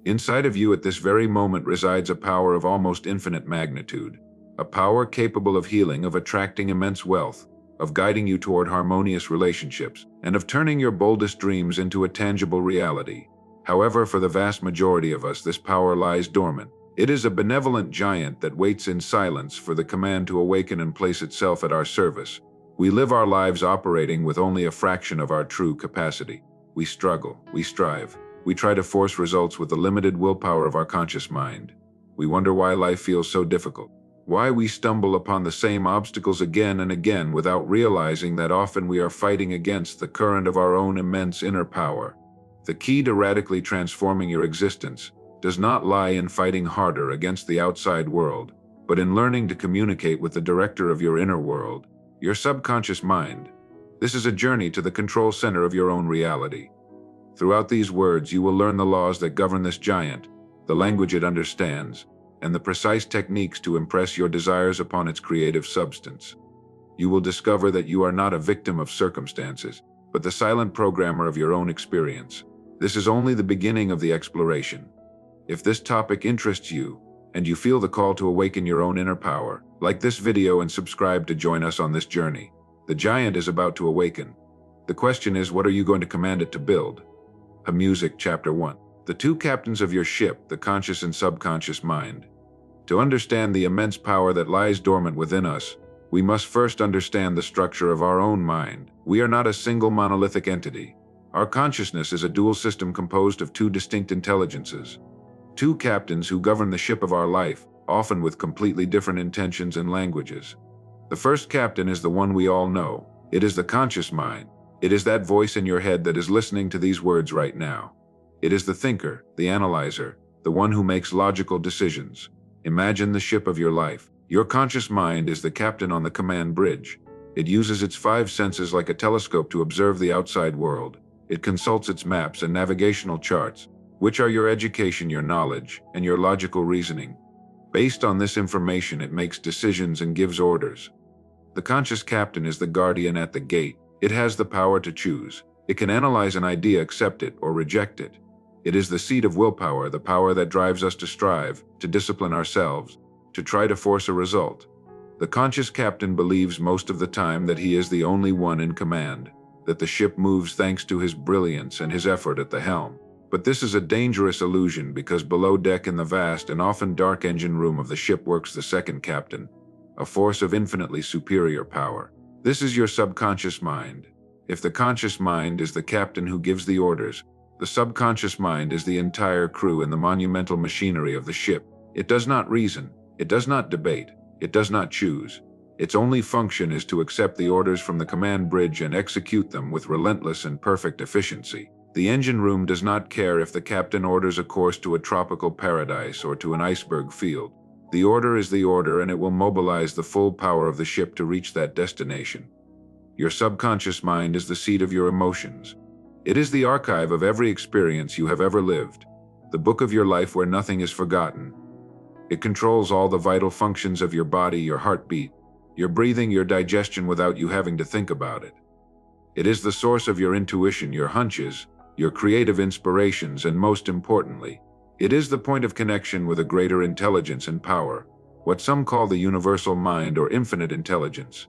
Inside of you at this very moment resides a power of almost infinite magnitude, a power capable of healing, of attracting immense wealth, of guiding you toward harmonious relationships, and of turning your boldest dreams into a tangible reality. However, for the vast majority of us, this power lies dormant. It is a benevolent giant that waits in silence for the command to awaken and place itself at our service. We live our lives operating with only a fraction of our true capacity. We struggle, we strive, we try to force results with the limited willpower of our conscious mind. We wonder why life feels so difficult, why we stumble upon the same obstacles again and again without realizing that often we are fighting against the current of our own immense inner power. The key to radically transforming your existence does not lie in fighting harder against the outside world, but in learning to communicate with the director of your inner world, your subconscious mind. This is a journey to the control center of your own reality. Throughout these words, you will learn the laws that govern this giant, the language it understands, and the precise techniques to impress your desires upon its creative substance. You will discover that you are not a victim of circumstances, but the silent programmer of your own experience. This is only the beginning of the exploration. If this topic interests you, and you feel the call to awaken your own inner power, like this video and subscribe to join us on this journey. The giant is about to awaken. The question is, what are you going to command it to build? A Music, Chapter 1. The two captains of your ship, the conscious and subconscious mind. To understand the immense power that lies dormant within us, we must first understand the structure of our own mind. We are not a single monolithic entity. Our consciousness is a dual system composed of two distinct intelligences. Two captains who govern the ship of our life, often with completely different intentions and languages. The first captain is the one we all know. It is the conscious mind. It is that voice in your head that is listening to these words right now. It is the thinker, the analyzer, the one who makes logical decisions. Imagine the ship of your life. Your conscious mind is the captain on the command bridge. It uses its five senses like a telescope to observe the outside world. It consults its maps and navigational charts, which are your education, your knowledge, and your logical reasoning. Based on this information, it makes decisions and gives orders. The conscious captain is the guardian at the gate. It has the power to choose. It can analyze an idea, accept it, or reject it. It is the seat of willpower, the power that drives us to strive, to discipline ourselves, to try to force a result. The conscious captain believes most of the time that he is the only one in command, that the ship moves thanks to his brilliance and his effort at the helm. But this is a dangerous illusion, because below deck in the vast and often dark engine room of the ship works the second captain, a force of infinitely superior power. This is your subconscious mind. If the conscious mind is the captain who gives the orders, the subconscious mind is the entire crew in the monumental machinery of the ship. It does not reason, it does not debate, it does not choose. Its only function is to accept the orders from the command bridge and execute them with relentless and perfect efficiency. The engine room does not care if the captain orders a course to a tropical paradise or to an iceberg field. The order is the order, and it will mobilize the full power of the ship to reach that destination. Your subconscious mind is the seat of your emotions. It is the archive of every experience you have ever lived, the book of your life where nothing is forgotten. It controls all the vital functions of your body, your heartbeat, your breathing, your digestion without you having to think about it. It is the source of your intuition, your hunches, your creative inspirations, and most importantly, it is the point of connection with a greater intelligence and power, what some call the universal mind or infinite intelligence.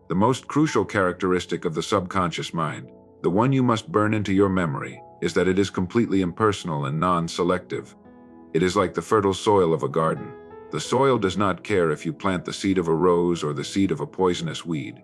The most crucial characteristic of the subconscious mind, the one you must burn into your memory, is that it is completely impersonal and non-selective. It is like the fertile soil of a garden. The soil does not care if you plant the seed of a rose or the seed of a poisonous weed.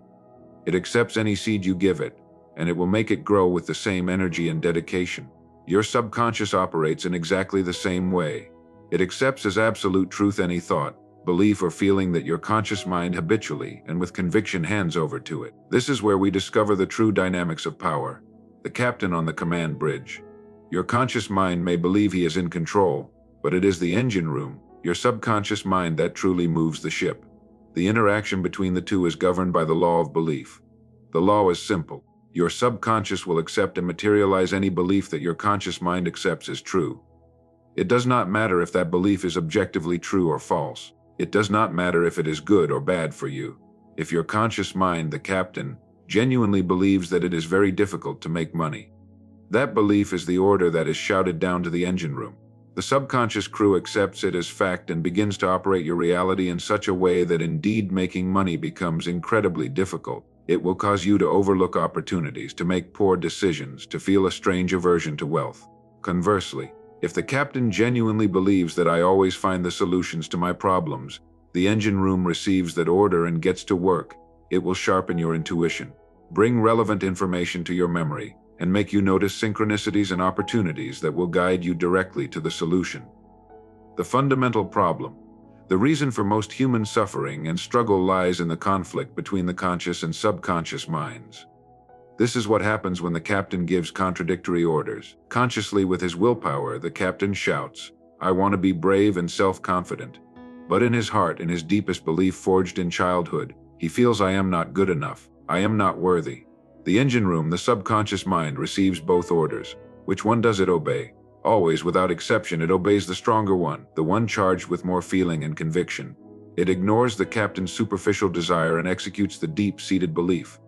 It accepts any seed you give it, and it will make it grow with the same energy and dedication. Your subconscious operates in exactly the same way. It accepts as absolute truth any thought, belief, or feeling that your conscious mind habitually and with conviction hands over to it. This is where we discover the true dynamics of power, the captain on the command bridge. Your conscious mind may believe he is in control, but it is the engine room, your subconscious mind, that truly moves the ship. The interaction between the two is governed by the law of belief. The law is simple. Your subconscious will accept and materialize any belief that your conscious mind accepts as true. It does not matter if that belief is objectively true or false. It does not matter if it is good or bad for you. If your conscious mind, the captain, genuinely believes that it is very difficult to make money, that belief is the order that is shouted down to the engine room. The subconscious crew accepts it as fact and begins to operate your reality in such a way that indeed making money becomes incredibly difficult. It will cause you to overlook opportunities, to make poor decisions, to feel a strange aversion to wealth. Conversely, if the captain genuinely believes that I always find the solutions to my problems, the engine room receives that order and gets to work. It will sharpen your intuition, bring relevant information to your memory, and make you notice synchronicities and opportunities that will guide you directly to the solution. The fundamental problem, the reason for most human suffering and struggle, lies in the conflict between the conscious and subconscious minds. This is what happens when the captain gives contradictory orders. Consciously, with his willpower, the captain shouts, "I want to be brave and self-confident." But in his heart, in his deepest belief forged in childhood, he feels, "I am not good enough. I am not worthy." The engine room, the subconscious mind, receives both orders. Which one does it obey? Always, without exception, it obeys the stronger one, the one charged with more feeling and conviction. It ignores the captain's superficial desire and executes the deep-seated belief.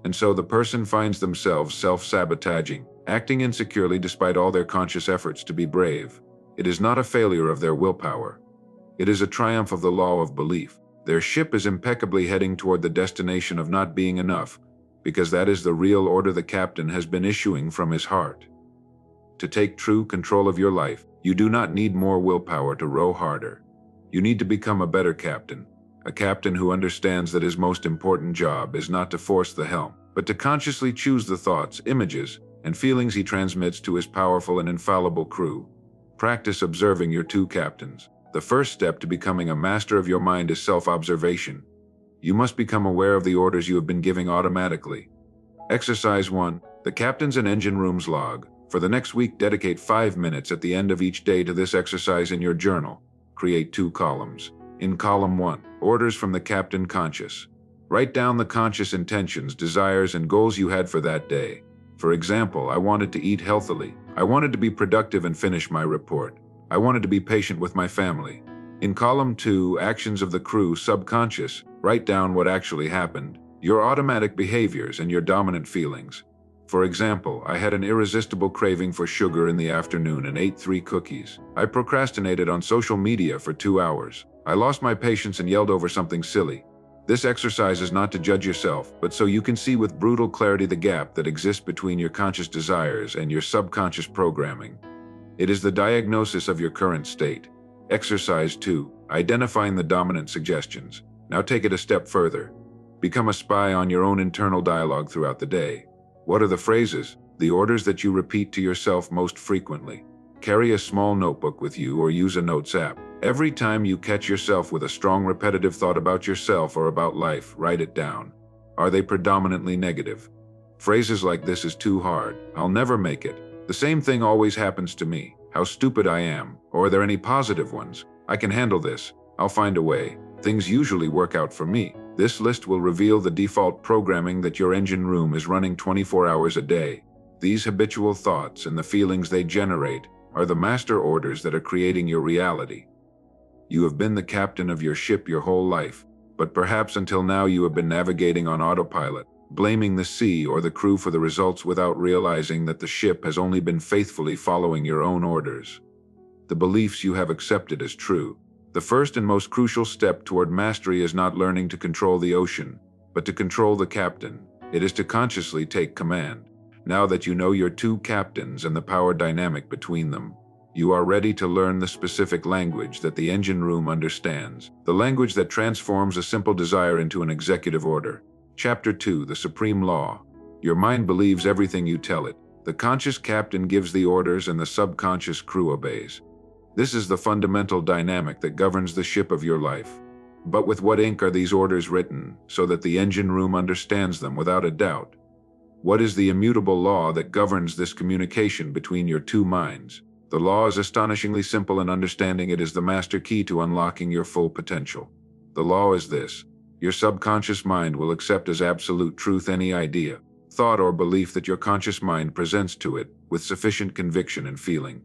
And so the person finds themselves self-sabotaging, acting insecurely despite all their conscious efforts to be brave. It is not a failure of their willpower. It is a triumph of the law of belief. Their ship is impeccably heading toward the destination of not being enough, because that is the real order the captain has been issuing from his heart. To take true control of your life, you do not need more willpower to row harder. You need to become a better captain, a captain who understands that his most important job is not to force the helm, but to consciously choose the thoughts, images, and feelings he transmits to his powerful and infallible crew. Practice observing your two captains. The first step to becoming a master of your mind is self-observation. You must become aware of the orders you have been giving automatically. Exercise 1. The Captain's and Engine Room's Log. For the next week, dedicate 5 minutes at the end of each day to this exercise in your journal. Create 2 columns. In column 1, orders from the Captain Conscious. Write down the conscious intentions, desires, and goals you had for that day. For example, I wanted to eat healthily. I wanted to be productive and finish my report. I wanted to be patient with my family. In column 2, actions of the crew, subconscious, write down what actually happened, your automatic behaviors and your dominant feelings. For example, I had an irresistible craving for sugar in the afternoon and ate 3 cookies. I procrastinated on social media for 2 hours. I lost my patience and yelled over something silly. This exercise is not to judge yourself, but so you can see with brutal clarity the gap that exists between your conscious desires and your subconscious programming. It is the diagnosis of your current state. Exercise 2. Identifying the dominant suggestions. Now take it a step further. Become a spy on your own internal dialogue throughout the day. What are the phrases, the orders that you repeat to yourself most frequently? Carry a small notebook with you or use a notes app. Every time you catch yourself with a strong repetitive thought about yourself or about life, write it down. Are they predominantly negative? Phrases like "this is too hard," "I'll never make it," "the same thing always happens to me," "how stupid I am," or are there any positive ones? "I can handle this," "I'll find a way," "things usually work out for me." This list will reveal the default programming that your engine room is running 24 hours a day. These habitual thoughts and the feelings they generate are the master orders that are creating your reality. You have been the captain of your ship your whole life, but perhaps until now you have been navigating on autopilot, blaming the sea or the crew for the results without realizing that the ship has only been faithfully following your own orders. The beliefs you have accepted as true. The first and most crucial step toward mastery is not learning to control the ocean, but to control the captain. It is to consciously take command. Now that you know your two captains and the power dynamic between them, you are ready to learn the specific language that the engine room understands, the language that transforms a simple desire into an executive order. Chapter 2, The Supreme Law. Your mind believes everything you tell it. The conscious captain gives the orders and the subconscious crew obeys. This is the fundamental dynamic that governs the ship of your life. But with what ink are these orders written, so that the engine room understands them without a doubt? What is the immutable law that governs this communication between your two minds? The law is astonishingly simple, and understanding it is the master key to unlocking your full potential. The law is this: your subconscious mind will accept as absolute truth any idea, thought, or belief that your conscious mind presents to it with sufficient conviction and feeling.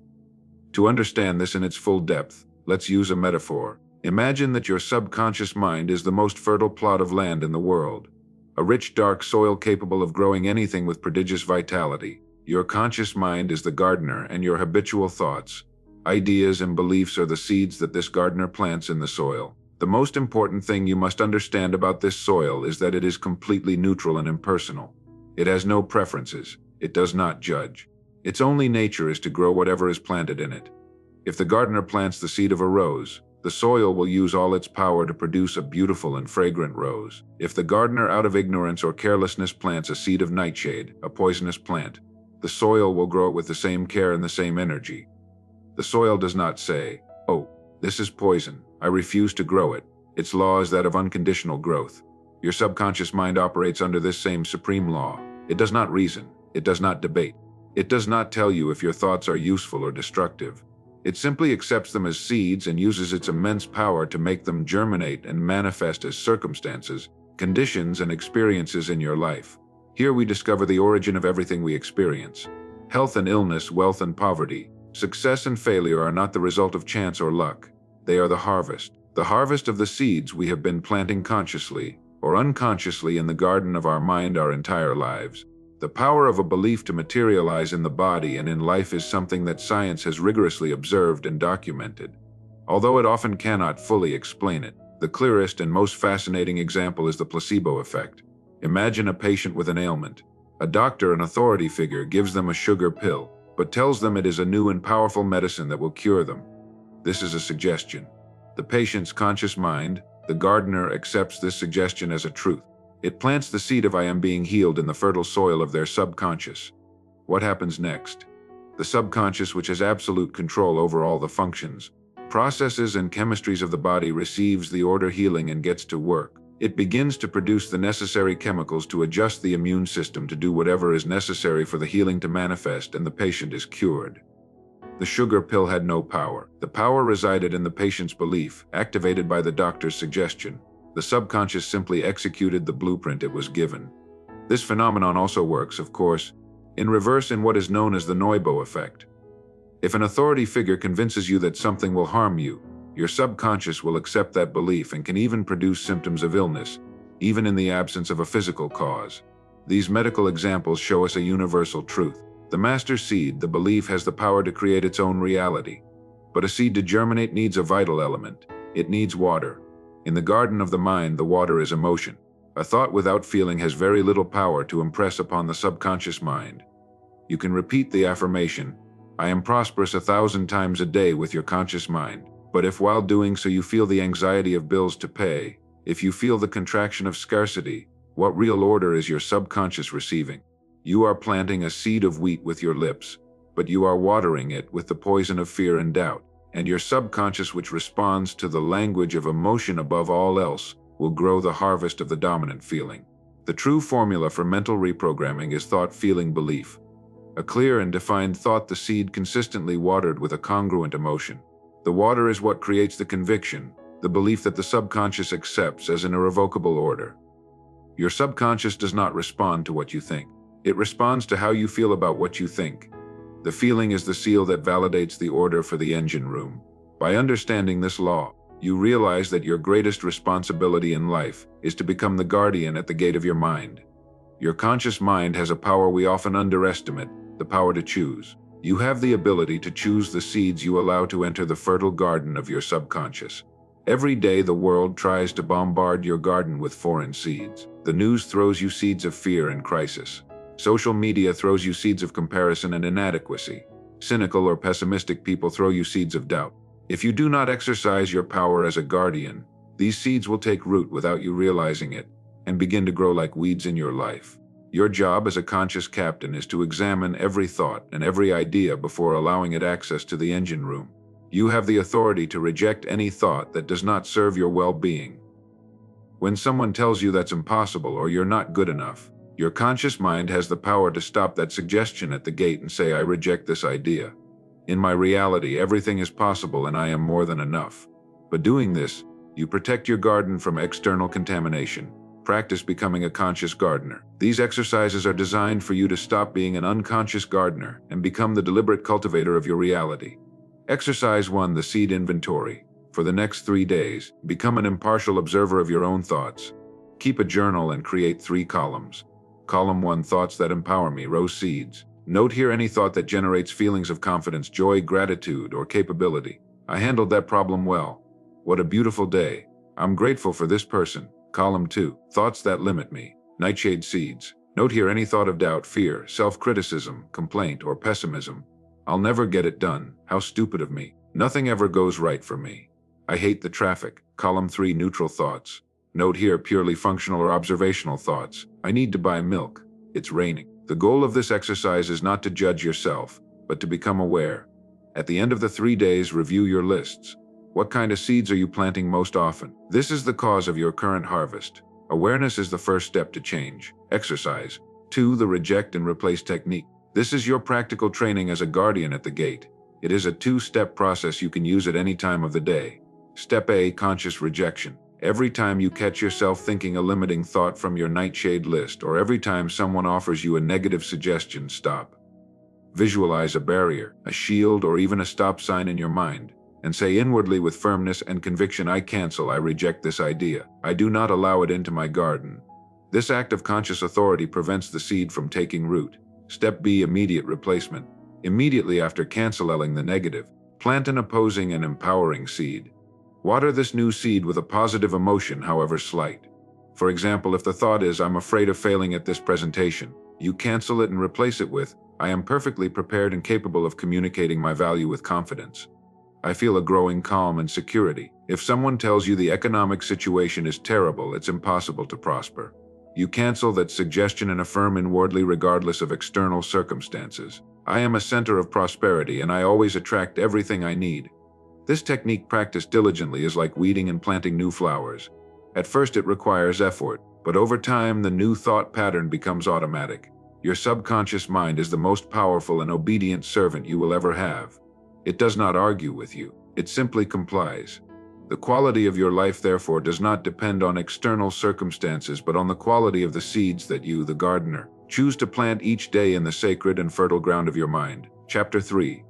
To understand this in its full depth, let's use a metaphor. Imagine that your subconscious mind is the most fertile plot of land in the world, a rich, dark soil capable of growing anything with prodigious vitality. Your conscious mind is the gardener, and your habitual thoughts, Ideas and beliefs are the seeds that this gardener plants in the soil. The most important thing you must understand about this soil is that it is completely neutral and impersonal. It has no preferences. It does not judge. Its only nature is to grow whatever is planted in it. If the gardener plants the seed of a rose, the soil will use all its power to produce a beautiful and fragrant rose. If the gardener out of ignorance or carelessness plants a seed of nightshade, a poisonous plant, the soil will grow it with the same care and the same energy. The soil does not say, "Oh, this is poison. I refuse to grow it." Its law is that of unconditional growth. Your subconscious mind operates under this same supreme law. It does not reason. It does not debate. It does not tell you if your thoughts are useful or destructive. It simply accepts them as seeds and uses its immense power to make them germinate and manifest as circumstances, conditions, and experiences in your life. Here we discover the origin of everything we experience. Health and illness, wealth and poverty, success and failure are not the result of chance or luck. They are the harvest of the seeds we have been planting consciously or unconsciously in the garden of our mind our entire lives. The power of a belief to materialize in the body and in life is something that science has rigorously observed and documented. Although it often cannot fully explain it, the clearest and most fascinating example is the placebo effect. Imagine a patient with an ailment. A doctor, an authority figure, gives them a sugar pill, but tells them it is a new and powerful medicine that will cure them. This is a suggestion. The patient's conscious mind, the gardener, accepts this suggestion as a truth. It plants the seed of "I am being healed" in the fertile soil of their subconscious. What happens next? The subconscious, which has absolute control over all the functions, processes, and chemistries of the body, receives the order healing and gets to work. It begins to produce the necessary chemicals to adjust the immune system to do whatever is necessary for the healing to manifest, and the patient is cured. The sugar pill had no power. The power resided in the patient's belief, activated by the doctor's suggestion. The subconscious simply executed the blueprint it was given. This phenomenon also works, of course, in reverse in what is known as the nocebo effect. If an authority figure convinces you that something will harm you, your subconscious will accept that belief and can even produce symptoms of illness, even in the absence of a physical cause. These medical examples show us a universal truth. The master seed, the belief, has the power to create its own reality. But a seed to germinate needs a vital element. It needs water. In the garden of the mind, the water is emotion. A thought without feeling has very little power to impress upon the subconscious mind. You can repeat the affirmation, "I am prosperous," 1,000 times a day with your conscious mind. But if while doing so you feel the anxiety of bills to pay, if you feel the contraction of scarcity, what real order is your subconscious receiving? You are planting a seed of wheat with your lips, but you are watering it with the poison of fear and doubt. And your subconscious, which responds to the language of emotion above all else, will grow the harvest of the dominant feeling. The true formula for mental reprogramming is thought, feeling, belief. A clear and defined thought, the seed consistently watered with a congruent emotion. The water is what creates the conviction, the belief that the subconscious accepts as an irrevocable order. Your subconscious does not respond to what you think. It responds to how you feel about what you think. The feeling is the seal that validates the order for the engine room. By understanding this law, you realize that your greatest responsibility in life is to become the guardian at the gate of your mind. Your conscious mind has a power we often underestimate, the power to choose. You have the ability to choose the seeds you allow to enter the fertile garden of your subconscious. Every day the world tries to bombard your garden with foreign seeds. The news throws you seeds of fear and crisis. Social media throws you seeds of comparison and inadequacy. Cynical or pessimistic people throw you seeds of doubt. If you do not exercise your power as a guardian, these seeds will take root without you realizing it and begin to grow like weeds in your life. Your job as a conscious captain is to examine every thought and every idea before allowing it access to the engine room. You have the authority to reject any thought that does not serve your well-being. When someone tells you that's impossible or you're not good enough, your conscious mind has the power to stop that suggestion at the gate and say, "I reject this idea. In my reality, everything is possible and I am more than enough." By doing this, you protect your garden from external contamination. Practice becoming a conscious gardener. These exercises are designed for you to stop being an unconscious gardener and become the deliberate cultivator of your reality. Exercise 1, the seed inventory. For the next 3 days, become an impartial observer of your own thoughts. Keep a journal and create 3 columns. Column 1, thoughts that empower me, rose seeds. Note here any thought that generates feelings of confidence, joy, gratitude, or capability. I handled that problem well. What a beautiful day. I'm grateful for this person. Column 2. Thoughts that limit me. Nightshade seeds. Note here any thought of doubt, fear, self-criticism, complaint, or pessimism. I'll never get it done. How stupid of me. Nothing ever goes right for me. I hate the traffic. Column 3. Neutral thoughts. Note here purely functional or observational thoughts. I need to buy milk. It's raining. The goal of this exercise is not to judge yourself, but to become aware. At the end of the 3 days, review your lists. What kind of seeds are you planting most often? This is the cause of your current harvest. Awareness is the first step to change. Exercise. 2. The reject and replace technique. This is your practical training as a guardian at the gate. It is a 2-step process you can use at any time of the day. Step A. Conscious rejection. Every time you catch yourself thinking a limiting thought from your nightshade list, or every time someone offers you a negative suggestion, stop. Visualize a barrier, a shield, or even a stop sign in your mind, and say inwardly with firmness and conviction, I cancel, I reject this idea. I do not allow it into my garden. This act of conscious authority prevents the seed from taking root. Step B. Immediate replacement. Immediately after canceling the negative, plant an opposing and empowering seed. Water this new seed with a positive emotion, however slight. For example, if the thought is, I'm afraid of failing at this presentation, you cancel it and replace it with, I am perfectly prepared and capable of communicating my value with confidence. I feel a growing calm and security. If someone tells you the economic situation is terrible, it's impossible to prosper, you cancel that suggestion and affirm inwardly regardless of external circumstances. I am a center of prosperity and I always attract everything I need. This technique practiced diligently is like weeding and planting new flowers. At first it requires effort, but over time the new thought pattern becomes automatic. Your subconscious mind is the most powerful and obedient servant you will ever have. It does not argue with you, it simply complies. The quality of your life, therefore, does not depend on external circumstances but on the quality of the seeds that you, the gardener, choose to plant each day in the sacred and fertile ground of your mind. Chapter 3.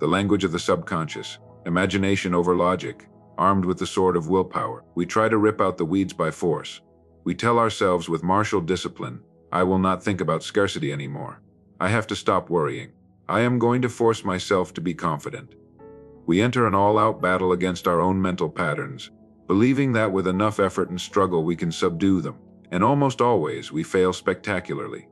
The language of the subconscious. Imagination over logic. Armed with the sword of willpower, we try to rip out the weeds by force. We tell ourselves with martial discipline, I will not think about scarcity anymore. I have to stop worrying. I am going to force myself to be confident. We enter an all-out battle against our own mental patterns, believing that with enough effort and struggle we can subdue them, and almost always we fail spectacularly.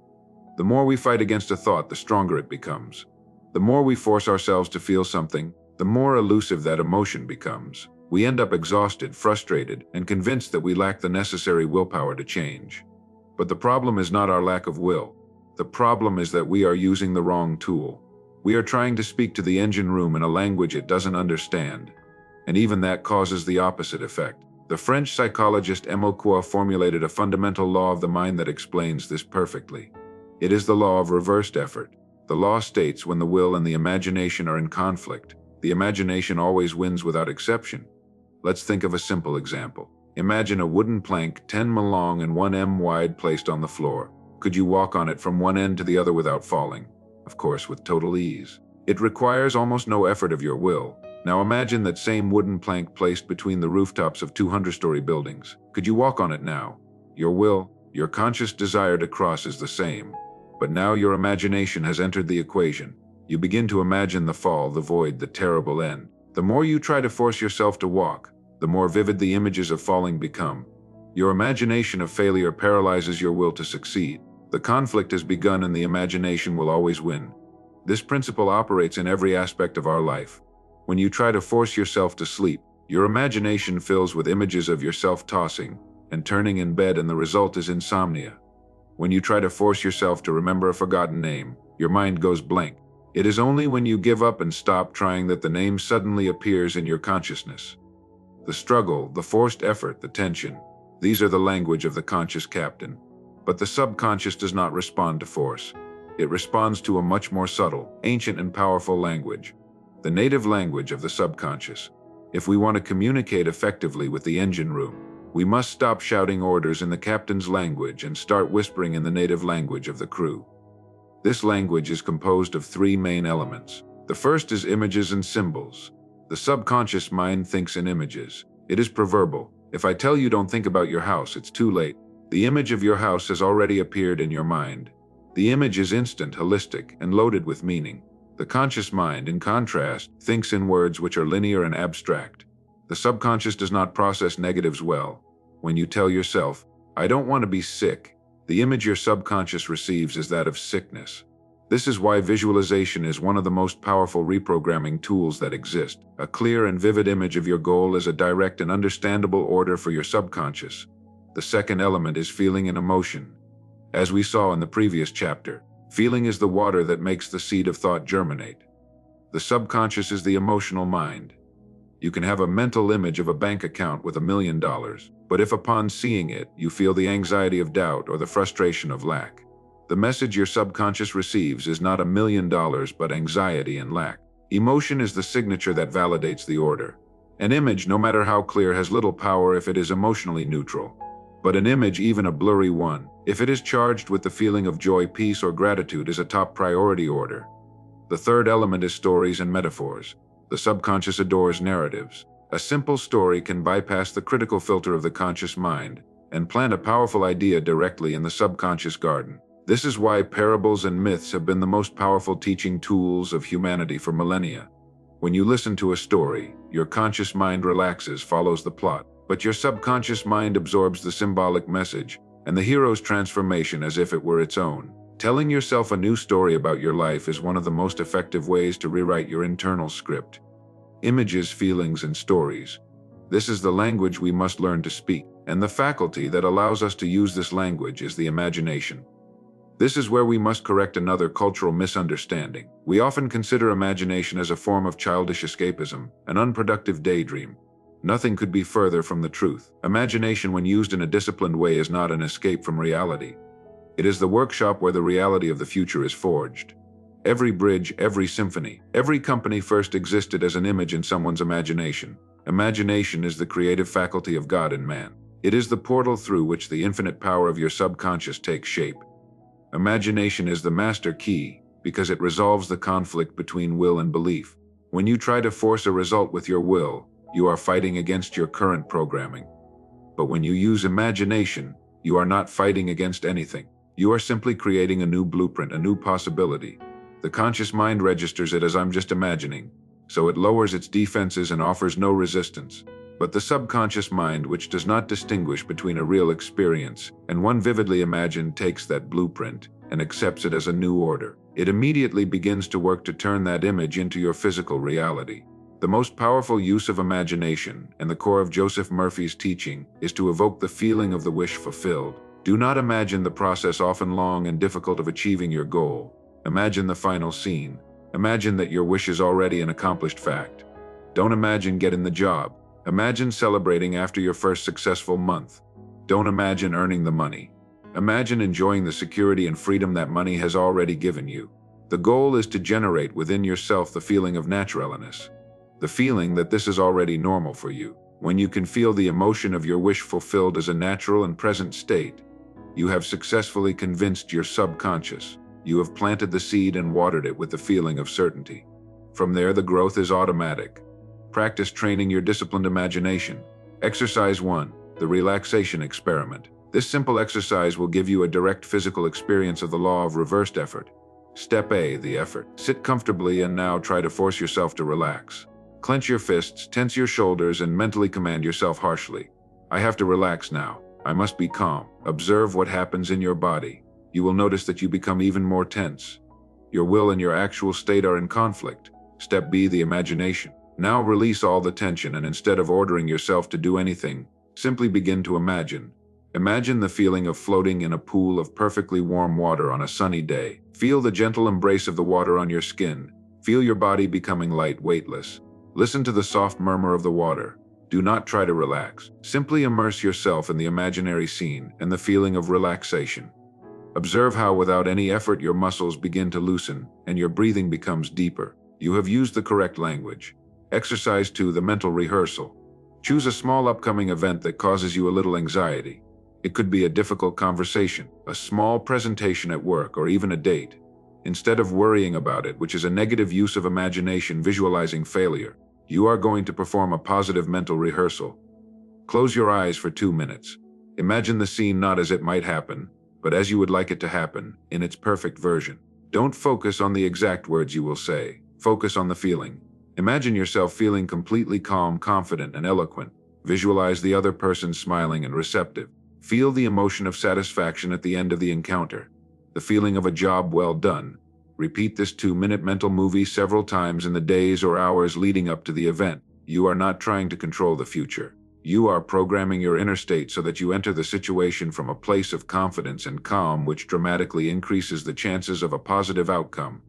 The more we fight against a thought, the stronger it becomes. The more we force ourselves to feel something, the more elusive that emotion becomes. We end up exhausted, frustrated, and convinced that we lack the necessary willpower to change. But the problem is not our lack of will. The problem is that we are using the wrong tool. We are trying to speak to the engine room in a language it doesn't understand. And even that causes the opposite effect. The French psychologist Émile Coué formulated a fundamental law of the mind that explains this perfectly. It is the law of reversed effort. The law states when the will and the imagination are in conflict, the imagination always wins without exception. Let's think of a simple example. Imagine a wooden plank 10 m long and 1 m wide placed on the floor. Could you walk on it from one end to the other without falling? Of course, with total ease. It requires almost no effort of your will. Now imagine that same wooden plank placed between the rooftops of 200-story buildings. Could you walk on it now? Your will, your conscious desire to cross is the same. But now your imagination has entered the equation. You begin to imagine the fall, the void, the terrible end. The more you try to force yourself to walk, the more vivid the images of falling become. Your imagination of failure paralyzes your will to succeed. The conflict has begun and the imagination will always win. This principle operates in every aspect of our life. When you try to force yourself to sleep, your imagination fills with images of yourself tossing and turning in bed, and the result is insomnia. When you try to force yourself to remember a forgotten name, your mind goes blank. It is only when you give up and stop trying that the name suddenly appears in your consciousness. The struggle, the forced effort, the tension, these are the language of the conscious captain. But the subconscious does not respond to force. It responds to a much more subtle, ancient and powerful language, the native language of the subconscious. If we want to communicate effectively with the engine room, we must stop shouting orders in the captain's language and start whispering in the native language of the crew. This language is composed of 3 main elements. The first is images and symbols. The subconscious mind thinks in images. It is proverbial. If I tell you don't think about your house, it's too late. The image of your house has already appeared in your mind. The image is instant, holistic, and loaded with meaning. The conscious mind, in contrast, thinks in words which are linear and abstract. The subconscious does not process negatives well. When you tell yourself, "I don't want to be sick," the image your subconscious receives is that of sickness. This is why visualization is one of the most powerful reprogramming tools that exist. A clear and vivid image of your goal is a direct and understandable order for your subconscious. The second element is feeling and emotion. As we saw in the previous chapter, feeling is the water that makes the seed of thought germinate. The subconscious is the emotional mind. You can have a mental image of a bank account with $1 million, but if upon seeing it, you feel the anxiety of doubt or the frustration of lack, the message your subconscious receives is not $1 million, but anxiety and lack. Emotion is the signature that validates the order. An image, no matter how clear, has little power if it is emotionally neutral. But an image, even a blurry one, if it is charged with the feeling of joy, peace, or gratitude, is a top priority order. The third element is stories and metaphors. The subconscious adores narratives. A simple story can bypass the critical filter of the conscious mind and plant a powerful idea directly in the subconscious garden. This is why parables and myths have been the most powerful teaching tools of humanity for millennia. When you listen to a story, your conscious mind relaxes, follows the plot, but your subconscious mind absorbs the symbolic message and the hero's transformation as if it were its own. Telling yourself a new story about your life is one of the most effective ways to rewrite your internal script. Images, feelings, and stories. This is the language we must learn to speak, and the faculty that allows us to use this language is the imagination. This is where we must correct another cultural misunderstanding. We often consider imagination as a form of childish escapism, an unproductive daydream. Nothing could be further from the truth. Imagination, when used in a disciplined way, is not an escape from reality. It is the workshop where the reality of the future is forged. Every bridge, every symphony, every company first existed as an image in someone's imagination. Imagination is the creative faculty of God in man. It is the portal through which the infinite power of your subconscious takes shape. Imagination is the master key because it resolves the conflict between will and belief. When you try to force a result with your will, you are fighting against your current programming. But when you use imagination, you are not fighting against anything. You are simply creating a new blueprint, a new possibility. The conscious mind registers it as "I'm just imagining," so it lowers its defenses and offers no resistance. But the subconscious mind, which does not distinguish between a real experience and one vividly imagined, takes that blueprint and accepts it as a new order. It immediately begins to work to turn that image into your physical reality. The most powerful use of imagination, and the core of Joseph Murphy's teaching, is to evoke the feeling of the wish fulfilled. Do not imagine the process, often long and difficult, of achieving your goal. Imagine the final scene. Imagine that your wish is already an accomplished fact. Don't imagine getting the job. Imagine celebrating after your first successful month. Don't imagine earning the money. Imagine enjoying the security and freedom that money has already given you. The goal is to generate within yourself the feeling of naturalness, the feeling that this is already normal for you. When you can feel the emotion of your wish fulfilled as a natural and present state, you have successfully convinced your subconscious. You have planted the seed and watered it with the feeling of certainty. From there, the growth is automatic. Practice training your disciplined imagination. Exercise 1. The relaxation experiment. This simple exercise will give you a direct physical experience of the law of reversed effort. Step A. The effort. Sit comfortably and now try to force yourself to relax. Clench your fists, tense your shoulders, and mentally command yourself harshly. I have to relax now. I must be calm. Observe what happens in your body. You will notice that you become even more tense. Your will and your actual state are in conflict. Step B. The imagination. Now release all the tension, and instead of ordering yourself to do anything, simply begin to imagine. Imagine the feeling of floating in a pool of perfectly warm water on a sunny day. Feel the gentle embrace of the water on your skin. Feel your body becoming light, weightless. Listen to the soft murmur of the water. Do not try to relax. Simply immerse yourself in the imaginary scene and the feeling of relaxation. Observe how, without any effort, your muscles begin to loosen and your breathing becomes deeper. You have used the correct language. Exercise 2. The mental rehearsal. Choose a small upcoming event that causes you a little anxiety. It could be a difficult conversation, a small presentation at work, or even a date. Instead of worrying about it, which is a negative use of imagination, visualizing failure, you are going to perform a positive mental rehearsal. Close your eyes for 2 minutes. Imagine the scene not as it might happen, but as you would like it to happen, in its perfect version. Don't focus on the exact words you will say. Focus on the feeling. Imagine yourself feeling completely calm, confident, and eloquent. Visualize the other person smiling and receptive. Feel the emotion of satisfaction at the end of the encounter. The feeling of a job well done. Repeat this 2-minute mental movie several times in the days or hours leading up to the event. You are not trying to control the future. You are programming your inner state so that you enter the situation from a place of confidence and calm, which dramatically increases the chances of a positive outcome.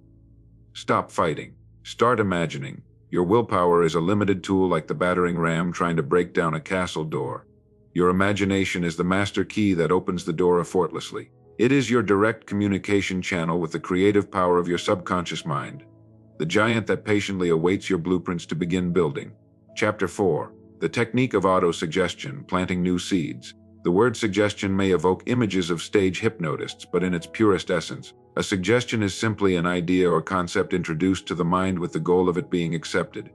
Stop fighting. Start imagining. Your willpower is a limited tool like the battering ram trying to break down a castle door. Your imagination is the master key that opens the door effortlessly. It is your direct communication channel with the creative power of your subconscious mind, the giant that patiently awaits your blueprints to begin building. Chapter 4. The Technique of Auto-Suggestion, Planting New Seeds. The word suggestion may evoke images of stage hypnotists, but in its purest essence, a suggestion is simply an idea or concept introduced to the mind with the goal of it being accepted.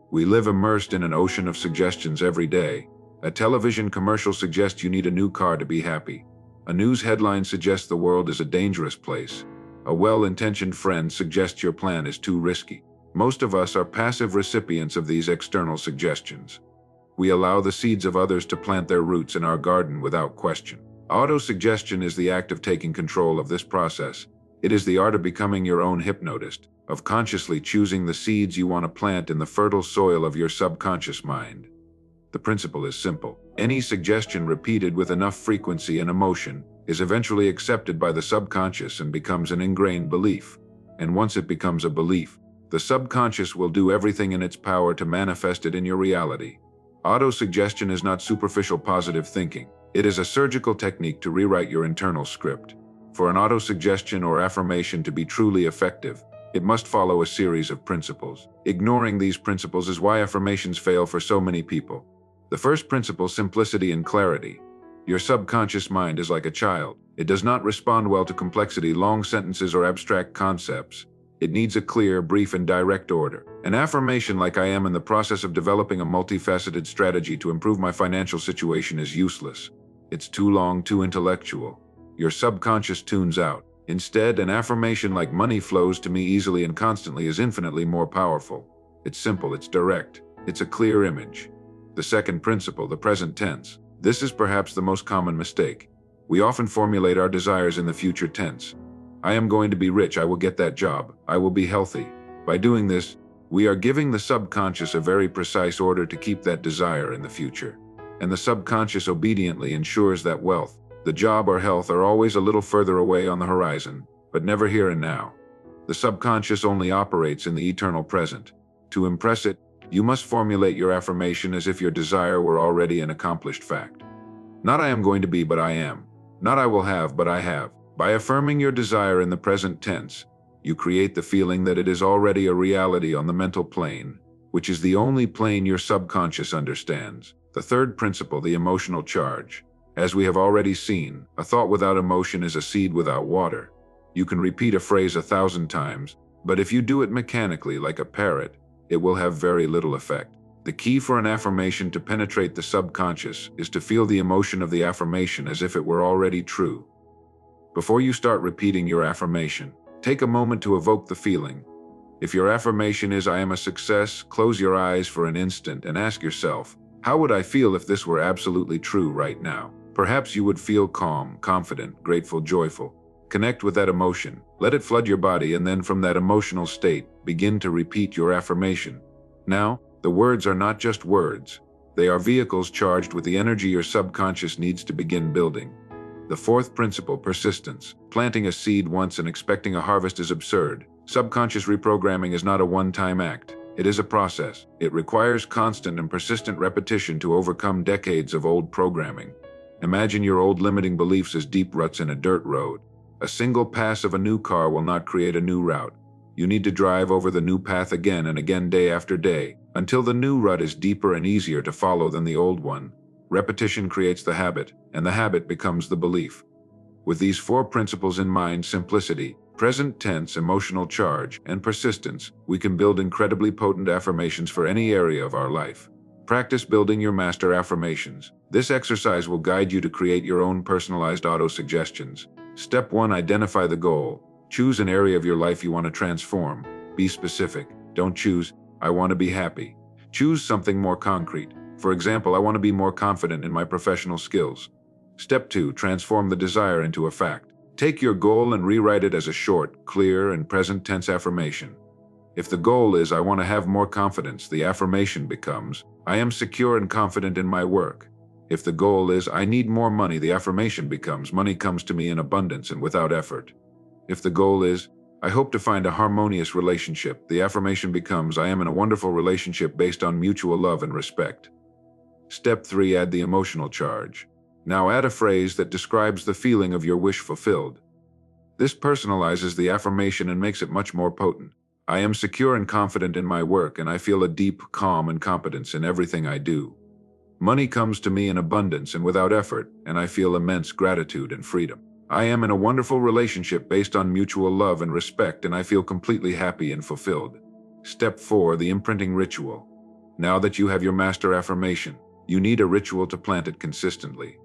We live immersed in an ocean of suggestions every day. A television commercial suggests you need a new car to be happy. A news headline suggests the world is a dangerous place. A well-intentioned friend suggests your plan is too risky. Most of us are passive recipients of these external suggestions. We allow the seeds of others to plant their roots in our garden without question. Auto-suggestion is the act of taking control of this process. It is the art of becoming your own hypnotist, of consciously choosing the seeds you want to plant in the fertile soil of your subconscious mind. The principle is simple. Any suggestion repeated with enough frequency and emotion is eventually accepted by the subconscious and becomes an ingrained belief. And once it becomes a belief, the subconscious will do everything in its power to manifest it in your reality. Auto-suggestion is not superficial positive thinking. It is a surgical technique to rewrite your internal script. For an auto-suggestion or affirmation to be truly effective, it must follow a series of principles. Ignoring these principles is why affirmations fail for so many people. The first principle, simplicity and clarity. Your subconscious mind is like a child. It does not respond well to complexity, long sentences, or abstract concepts. It needs a clear, brief, and direct order. An affirmation like "I am in the process of developing a multifaceted strategy to improve my financial situation" is useless. It's too long, too intellectual. Your subconscious tunes out. Instead, an affirmation like "money flows to me easily and constantly" is infinitely more powerful. It's simple, it's direct, it's a clear image. The second principle, the present tense. This is perhaps the most common mistake. We often formulate our desires in the future tense. I am going to be rich, I will get that job, I will be healthy. By doing this, we are giving the subconscious a very precise order to keep that desire in the future. And the subconscious obediently ensures that wealth, the job, or health are always a little further away on the horizon, but never here and now. The subconscious only operates in the eternal present. To impress it, you must formulate your affirmation as if your desire were already an accomplished fact. Not "I am going to be," but "I am." Not "I will have," but "I have." By affirming your desire in the present tense, you create the feeling that it is already a reality on the mental plane, which is the only plane your subconscious understands. The third principle, the emotional charge. As we have already seen, a thought without emotion is a seed without water. You can repeat a phrase 1,000 times, but if you do it mechanically like a parrot, it will have very little effect. The key for an affirmation to penetrate the subconscious is to feel the emotion of the affirmation as if it were already true. Before you start repeating your affirmation, take a moment to evoke the feeling. If your affirmation is "I am a success," close your eyes for an instant and ask yourself, how would I feel if this were absolutely true right now? Perhaps you would feel calm, confident, grateful, joyful. Connect with that emotion, let it flood your body, and then from that emotional state, begin to repeat your affirmation. Now, the words are not just words. They are vehicles charged with the energy your subconscious needs to begin building. The fourth principle, persistence. Planting a seed once and expecting a harvest is absurd. Subconscious reprogramming is not a one-time act. It is a process. It requires constant and persistent repetition to overcome decades of old programming. Imagine your old limiting beliefs as deep ruts in a dirt road. A single pass of a new car will not create a new route. You need to drive over the new path again and again, day after day, until the new rut is deeper and easier to follow than the old one. Repetition creates the habit, and the habit becomes the belief. With these four principles in mind, simplicity, present tense, emotional charge, and persistence, we can build incredibly potent affirmations for any area of our life. Practice building your master affirmations. This exercise will guide you to create your own personalized auto-suggestions. Step 1. Identify the goal. Choose an area of your life you want to transform. Be specific. Don't choose, "I want to be happy." Choose something more concrete. For example, "I want to be more confident in my professional skills." Step 2. Transform the desire into a fact. Take your goal and rewrite it as a short, clear, and present tense affirmation. If the goal is, "I want to have more confidence," the affirmation becomes, "I am secure and confident in my work." If the goal is, "I need more money," the affirmation becomes, "Money comes to me in abundance and without effort." If the goal is, "I hope to find a harmonious relationship," the affirmation becomes, "I am in a wonderful relationship based on mutual love and respect." Step 3. Add the emotional charge. Now add a phrase that describes the feeling of your wish fulfilled. This personalizes the affirmation and makes it much more potent. "I am secure and confident in my work, and I feel a deep calm and competence in everything I do. Money comes to me in abundance and without effort, and I feel immense gratitude and freedom. I am in a wonderful relationship based on mutual love and respect, and I feel completely happy and fulfilled." Step 4. The imprinting ritual. Now that you have your master affirmation, you need a ritual to plant it consistently.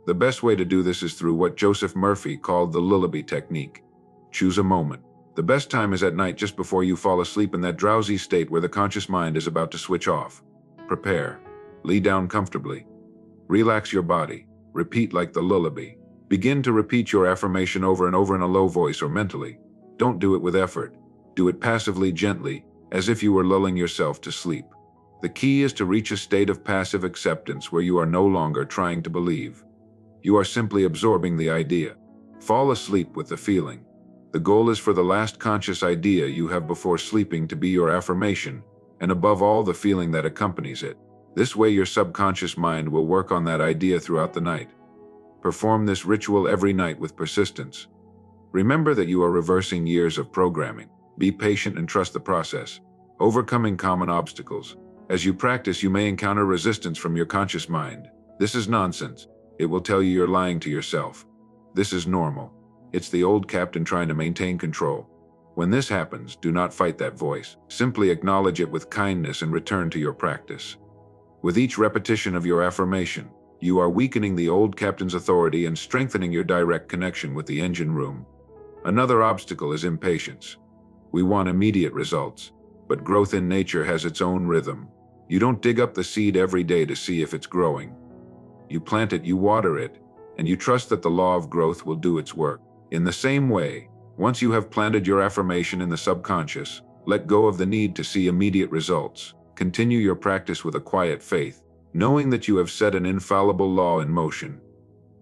The best way to do this is through what Joseph Murphy called the lullaby technique. Choose a moment. The best time is at night, just before you fall asleep, in that drowsy state where the conscious mind is about to switch off. Prepare. Lay down comfortably. Relax your body. Repeat like the lullaby. Begin to repeat your affirmation over and over in a low voice or mentally. Don't do it with effort. Do it passively, gently, as if you were lulling yourself to sleep. The key is to reach a state of passive acceptance where you are no longer trying to believe. You are simply absorbing the idea. Fall asleep with the feeling. The goal is for the last conscious idea you have before sleeping to be your affirmation, and above all, the feeling that accompanies it. This way, your subconscious mind will work on that idea throughout the night. Perform this ritual every night with persistence. Remember that you are reversing years of programming. Be patient and trust the process. Overcoming common obstacles. As you practice, you may encounter resistance from your conscious mind. This is nonsense. It will tell you you're lying to yourself. This is normal. It's the old captain trying to maintain control. When this happens, do not fight that voice. Simply acknowledge it with kindness and return to your practice. With each repetition of your affirmation, you are weakening the old captain's authority and strengthening your direct connection with the engine room. Another obstacle is impatience. We want immediate results, but growth in nature has its own rhythm. You don't dig up the seed every day to see if it's growing. You plant it, you water it, and you trust that the law of growth will do its work. In the same way, once you have planted your affirmation in the subconscious, let go of the need to see immediate results. Continue your practice with a quiet faith, knowing that you have set an infallible law in motion.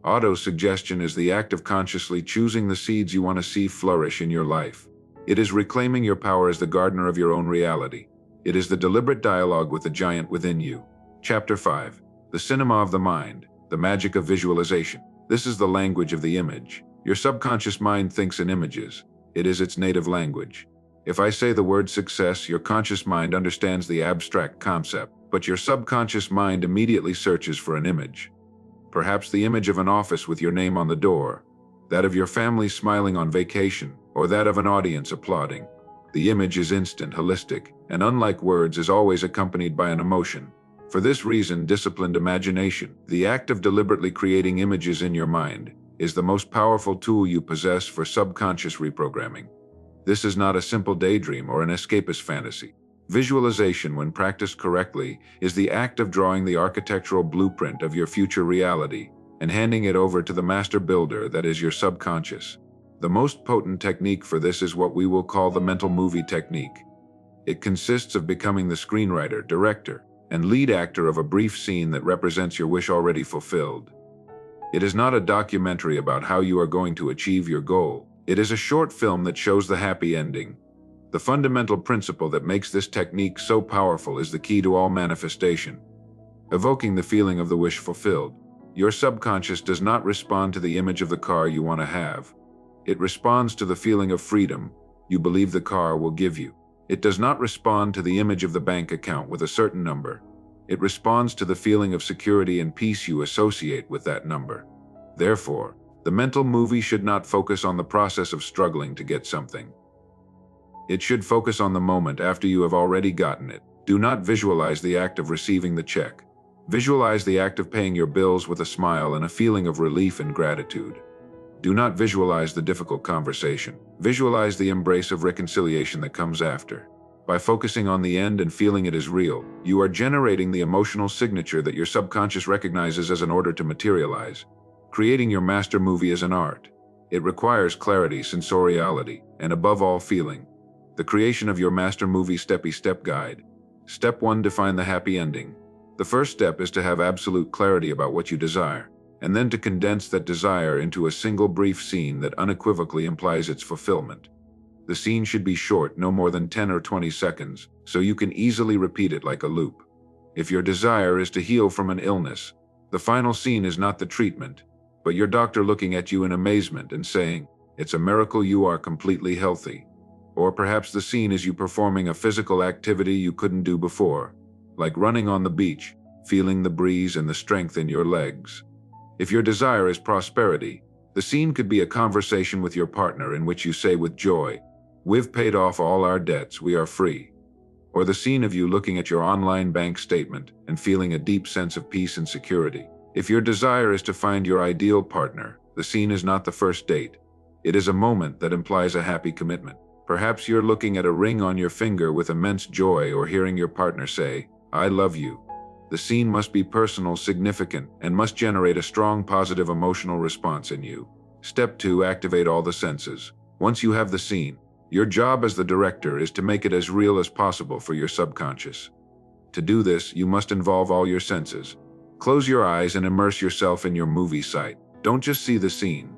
Auto-suggestion is the act of consciously choosing the seeds you want to see flourish in your life. It is reclaiming your power as the gardener of your own reality. It is the deliberate dialogue with the giant within you. Chapter 5. The Cinema of the Mind, the Magic of Visualization. This is the language of the image. Your subconscious mind thinks in images. It is its native language. If I say the word success, your conscious mind understands the abstract concept, but your subconscious mind immediately searches for an image. Perhaps the image of an office with your name on the door, that of your family smiling on vacation, or that of an audience applauding. The image is instant, holistic, and unlike words, is always accompanied by an emotion. For this reason, disciplined imagination, the act of deliberately creating images in your mind, is the most powerful tool you possess for subconscious reprogramming. This is not a simple daydream or an escapist fantasy. Visualization, when practiced correctly, is the act of drawing the architectural blueprint of your future reality and handing it over to the master builder that is your subconscious. The most potent technique for this is what we will call the mental movie technique. It consists of becoming the screenwriter, director, and lead actor of a brief scene that represents your wish already fulfilled. It is not a documentary about how you are going to achieve your goal. It is a short film that shows the happy ending. The fundamental principle that makes this technique so powerful is the key to all manifestation. Evoking the feeling of the wish fulfilled. Your subconscious does not respond to the image of the car you want to have. It responds to the feeling of freedom you believe the car will give you. It does not respond to the image of the bank account with a certain number. It responds to the feeling of security and peace you associate with that number. Therefore, the mental movie should not focus on the process of struggling to get something. It should focus on the moment after you have already gotten it. Do not visualize the act of receiving the check. Visualize the act of paying your bills with a smile and a feeling of relief and gratitude. Do not visualize the difficult conversation. Visualize the embrace of reconciliation that comes after. By focusing on the end and feeling it as real, you are generating the emotional signature that your subconscious recognizes as an order to materialize. Creating your master movie is an art. It requires clarity, sensoriality, and above all, feeling. The creation of your master movie step-by-step guide. Step 1. Define the happy ending. The first step is to have absolute clarity about what you desire, and then to condense that desire into a single brief scene that unequivocally implies its fulfillment. The scene should be short, no more than 10 or 20 seconds, so you can easily repeat it like a loop. If your desire is to heal from an illness, the final scene is not the treatment, but your doctor looking at you in amazement and saying, "It's a miracle you are completely healthy." Or perhaps the scene is you performing a physical activity you couldn't do before, like running on the beach, feeling the breeze and the strength in your legs. If your desire is prosperity, the scene could be a conversation with your partner in which you say with joy, "We've paid off all our debts, we are free." Or the scene of you looking at your online bank statement and feeling a deep sense of peace and security. If your desire is to find your ideal partner, the scene is not the first date. It is a moment that implies a happy commitment. Perhaps you're looking at a ring on your finger with immense joy or hearing your partner say, "I love you." The scene must be personal, significant, and must generate a strong positive emotional response in you. Step 2. Activate all the senses. Once you have the scene, your job as the director is to make it as real as possible for your subconscious. To do this, you must involve all your senses. Close your eyes and immerse yourself in your movie site. Don't just see the scene.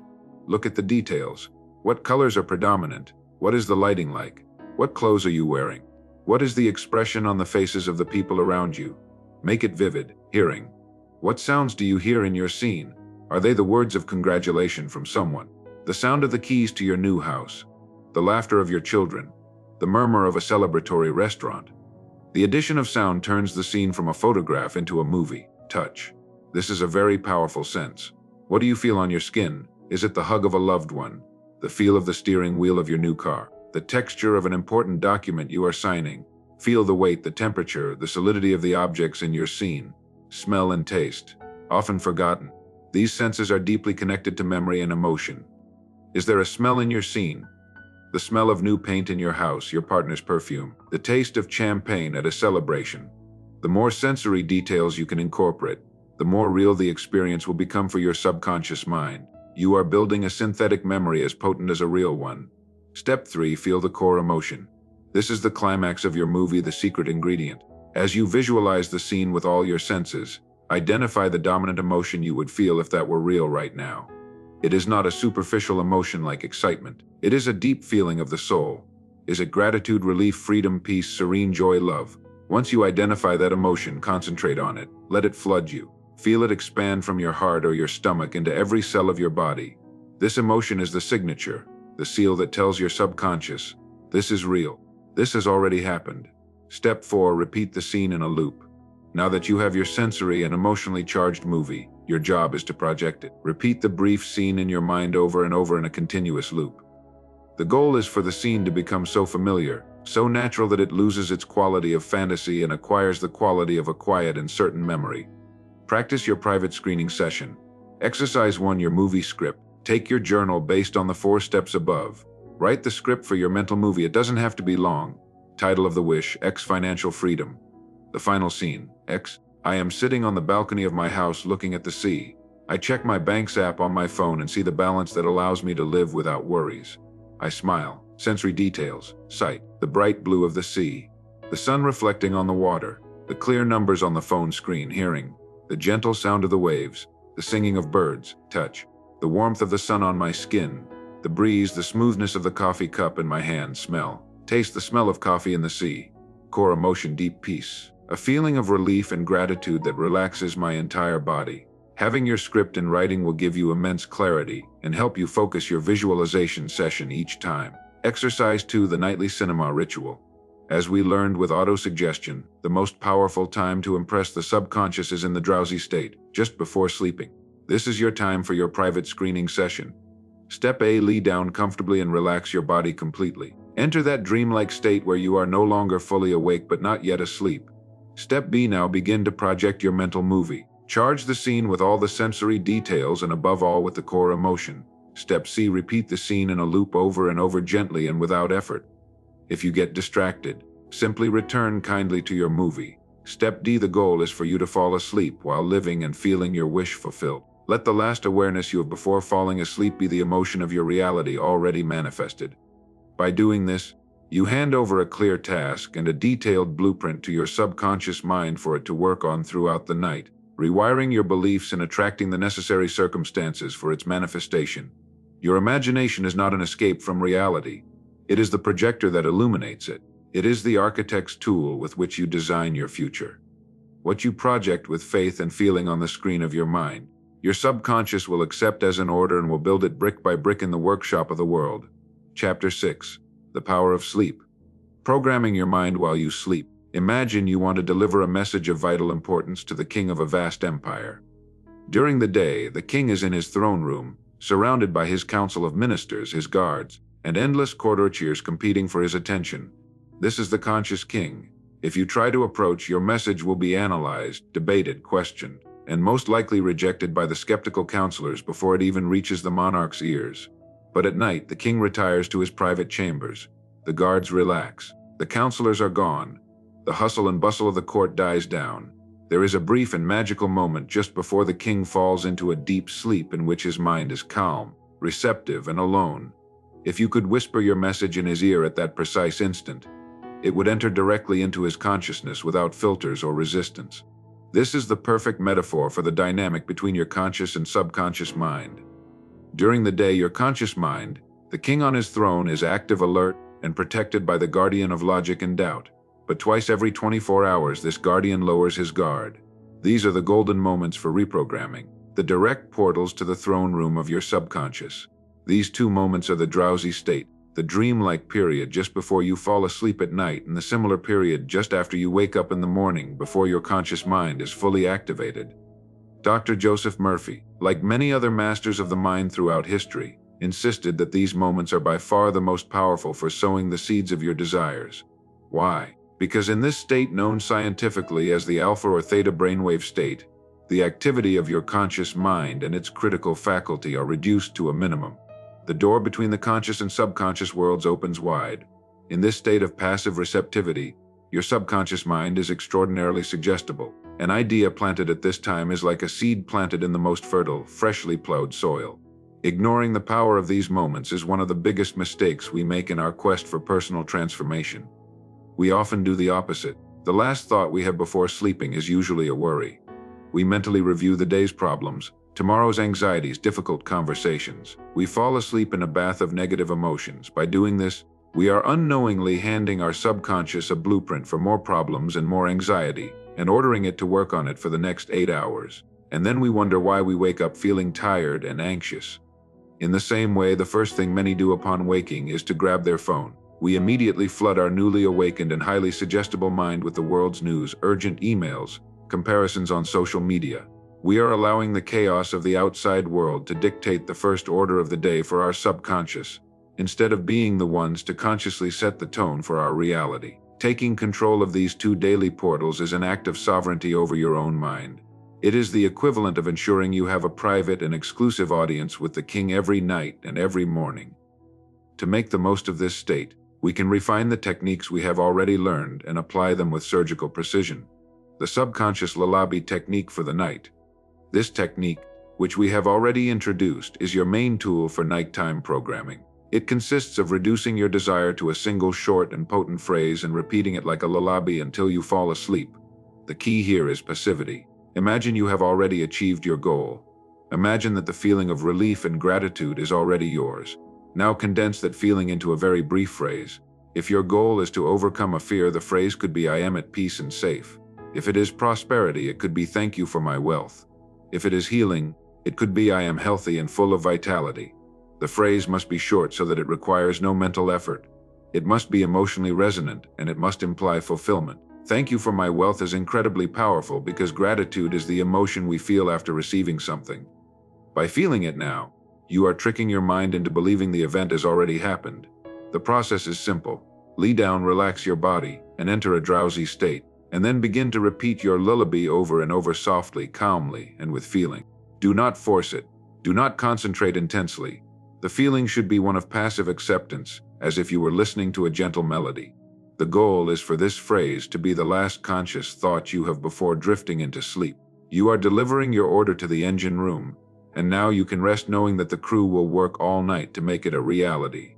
Look at the details. What colors are predominant? What is the lighting like? What clothes are you wearing? What is the expression on the faces of the people around you? Make it vivid. Hearing. What sounds do you hear in your scene? Are they the words of congratulation from someone? The sound of the keys to your new house? The laughter of your children? The murmur of a celebratory restaurant? The addition of sound turns the scene from a photograph into a movie. Touch. This is a very powerful sense. What do you feel on your skin? Is it the hug of a loved one? The feel of the steering wheel of your new car? The texture of an important document you are signing? Feel the weight, the temperature, the solidity of the objects in your scene. Smell and taste. Often forgotten. These senses are deeply connected to memory and emotion. Is there a smell in your scene? The smell of new paint in your house, your partner's perfume, the taste of champagne at a celebration. The more sensory details you can incorporate, the more real the experience will become for your subconscious mind. You are building a synthetic memory as potent as a real one. Step 3. Feel the core emotion. This is the climax of your movie, the secret ingredient. As you visualize the scene with all your senses, identify the dominant emotion you would feel if that were real right now. It is not a superficial emotion like excitement. It is a deep feeling of the soul. Is it gratitude, relief, freedom, peace, serene joy, love? Once you identify that emotion, concentrate on it. Let it flood you. Feel it expand from your heart or your stomach into every cell of your body. This emotion is the signature, the seal that tells your subconscious, this is real. This has already happened. Step 4. Repeat the scene in a loop. Now that you have your sensory and emotionally charged movie, your job is to project it. Repeat the brief scene in your mind over and over in a continuous loop. The goal is for the scene to become so familiar, so natural that it loses its quality of fantasy and acquires the quality of a quiet and certain memory. Practice your private screening session. Exercise 1. Your movie script. Take your journal based on the 4 steps above. Write the script for your mental movie. It doesn't have to be long. Title of the wish, X. Financial freedom. The final scene, X. I am sitting on the balcony of my house looking at the sea. I check my bank's app on my phone and see the balance that allows me to live without worries. I smile. Sensory details, sight, the bright blue of the sea, the sun reflecting on the water, the clear numbers on the phone screen, hearing, the gentle sound of the waves, the singing of birds, touch, the warmth of the sun on my skin, the breeze, the smoothness of the coffee cup in my hand, smell, taste the smell of coffee in the sea, core emotion, deep peace, a feeling of relief and gratitude that relaxes my entire body. Having your script in writing will give you immense clarity and help you focus your visualization session each time. Exercise 2. The nightly cinema ritual. As we learned with autosuggestion, the most powerful time to impress the subconscious is in the drowsy state, just before sleeping. This is your time for your private screening session. Step A. Lay down comfortably and relax your body completely. Enter that dreamlike state where you are no longer fully awake but not yet asleep. Step B. Now begin to project your mental movie. Charge the scene with all the sensory details and above all with the core emotion. Step C. Repeat the scene in a loop over and over gently and without effort. If you get distracted, simply return kindly to your movie. Step D. The goal is for you to fall asleep while living and feeling your wish fulfilled. Let the last awareness you have before falling asleep be the emotion of your reality already manifested. By doing this, you hand over a clear task and a detailed blueprint to your subconscious mind for it to work on throughout the night, rewiring your beliefs and attracting the necessary circumstances for its manifestation. Your imagination is not an escape from reality. It is the projector that illuminates it. It is the architect's tool with which you design your future. What you project with faith and feeling on the screen of your mind, your subconscious will accept as an order and will build it brick by brick in the workshop of the world. Chapter 6. The Power of Sleep. Programming your mind while you sleep. Imagine you want to deliver a message of vital importance to the king of a vast empire. During the day, the king is in his throne room, surrounded by his council of ministers, his guards, and endless courtiers competing for his attention. This is the conscious king. If you try to approach, your message will be analyzed, debated, questioned, and most likely rejected by the skeptical counselors before it even reaches the monarch's ears. But at night, the king retires to his private chambers. The guards relax. The counselors are gone. The hustle and bustle of the court dies down. There is a brief and magical moment just before the king falls into a deep sleep in which his mind is calm, receptive, and alone. If you could whisper your message in his ear at that precise instant, it would enter directly into his consciousness without filters or resistance. This is the perfect metaphor for the dynamic between your conscious and subconscious mind. During the day, your conscious mind, the king on his throne, is active, alert, and protected by the guardian of logic and doubt. But twice every 24 hours, this guardian lowers his guard. These are the golden moments for reprogramming, the direct portals to the throne room of your subconscious. These two moments are the drowsy state, the dreamlike period just before you fall asleep at night, and the similar period just after you wake up in the morning before your conscious mind is fully activated. Dr. Joseph Murphy, like many other masters of the mind throughout history, insisted that these moments are by far the most powerful for sowing the seeds of your desires. Why? Because in this state, known scientifically as the alpha or theta brainwave state, the activity of your conscious mind and its critical faculty are reduced to a minimum. The door between the conscious and subconscious worlds opens wide. In this state of passive receptivity, your subconscious mind is extraordinarily suggestible. An idea planted at this time is like a seed planted in the most fertile, freshly plowed soil. Ignoring the power of these moments is one of the biggest mistakes we make in our quest for personal transformation. We often do the opposite. The last thought we have before sleeping is usually a worry. We mentally review the day's problems, tomorrow's anxieties, difficult conversations. We fall asleep in a bath of negative emotions. By doing this, we are unknowingly handing our subconscious a blueprint for more problems and more anxiety, and ordering it to work on it for the next 8 hours. And then we wonder why we wake up feeling tired and anxious. In the same way, the first thing many do upon waking is to grab their phone. We immediately flood our newly awakened and highly suggestible mind with the world's news, urgent emails, comparisons on social media. We are allowing the chaos of the outside world to dictate the first order of the day for our subconscious, instead of being the ones to consciously set the tone for our reality. Taking control of these two daily portals is an act of sovereignty over your own mind. It is the equivalent of ensuring you have a private and exclusive audience with the king every night and every morning. To make the most of this state, we can refine the techniques we have already learned and apply them with surgical precision. The subconscious lullaby technique for the night. This technique, which we have already introduced, is your main tool for nighttime programming. It consists of reducing your desire to a single short and potent phrase and repeating it like a lullaby until you fall asleep. The key here is passivity. Imagine you have already achieved your goal. Imagine that the feeling of relief and gratitude is already yours. Now condense that feeling into a very brief phrase. If your goal is to overcome a fear, the phrase could be, "I am at peace and safe." If it is prosperity, it could be, "Thank you for my wealth." If it is healing, it could be, "I am healthy and full of vitality." The phrase must be short so that it requires no mental effort. It must be emotionally resonant, and it must imply fulfillment. "Thank you for my wealth" is incredibly powerful because gratitude is the emotion we feel after receiving something. By feeling it now, you are tricking your mind into believing the event has already happened. The process is simple. Lie down, relax your body, and enter a drowsy state, and then begin to repeat your lullaby over and over softly, calmly, and with feeling. Do not force it. Do not concentrate intensely. The feeling should be one of passive acceptance, as if you were listening to a gentle melody. The goal is for this phrase to be the last conscious thought you have before drifting into sleep. You are delivering your order to the engine room, and now you can rest knowing that the crew will work all night to make it a reality.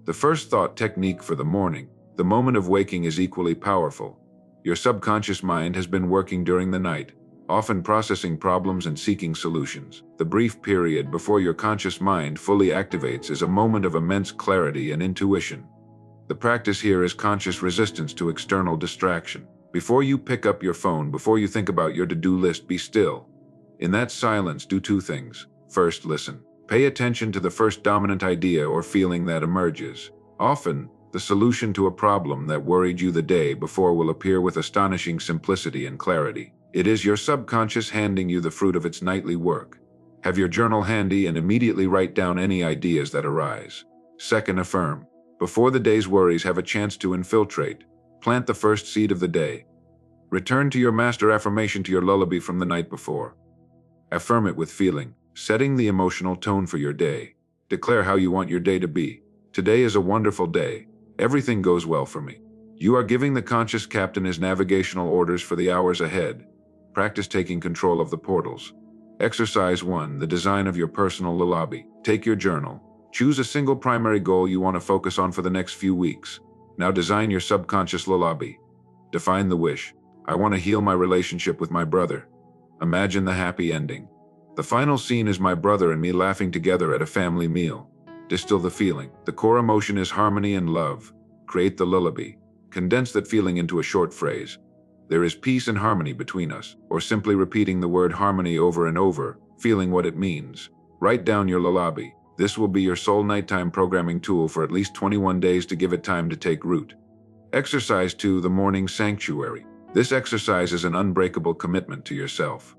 The first thought technique for the morning. The moment of waking is equally powerful. Your subconscious mind has been working during the night, often processing problems and seeking solutions. The brief period before your conscious mind fully activates is a moment of immense clarity and intuition. The practice here is conscious resistance to external distraction. Before you pick up your phone, before you think about your to-do list, be still. In that silence, do two things. First, listen. Pay attention to the first dominant idea or feeling that emerges. Often, the solution to a problem that worried you the day before will appear with astonishing simplicity and clarity. It is your subconscious handing you the fruit of its nightly work. Have your journal handy and immediately write down any ideas that arise. Second, affirm. Before the day's worries have a chance to infiltrate, plant the first seed of the day. Return to your master affirmation, to your lullaby from the night before. Affirm it with feeling, setting the emotional tone for your day. Declare how you want your day to be. Today is a wonderful day. Everything goes well for me. You are giving the conscious captain his navigational orders for the hours ahead. Practice taking control of the portals. Exercise 1. The design of your personal lullaby. Take your journal. Choose a single primary goal you want to focus on for the next few weeks. Now design your subconscious lullaby. Define the wish. I want to heal my relationship with my brother. Imagine the happy ending. The final scene is my brother and me laughing together at a family meal. Distill the feeling. The core emotion is harmony and love. Create the lullaby. Condense that feeling into a short phrase. There is peace and harmony between us, or simply repeating the word harmony over and over, feeling what it means. Write down your lullaby. This will be your sole nighttime programming tool for at least 21 days to give it time to take root. Exercise 2. The morning sanctuary. This exercise is an unbreakable commitment to yourself.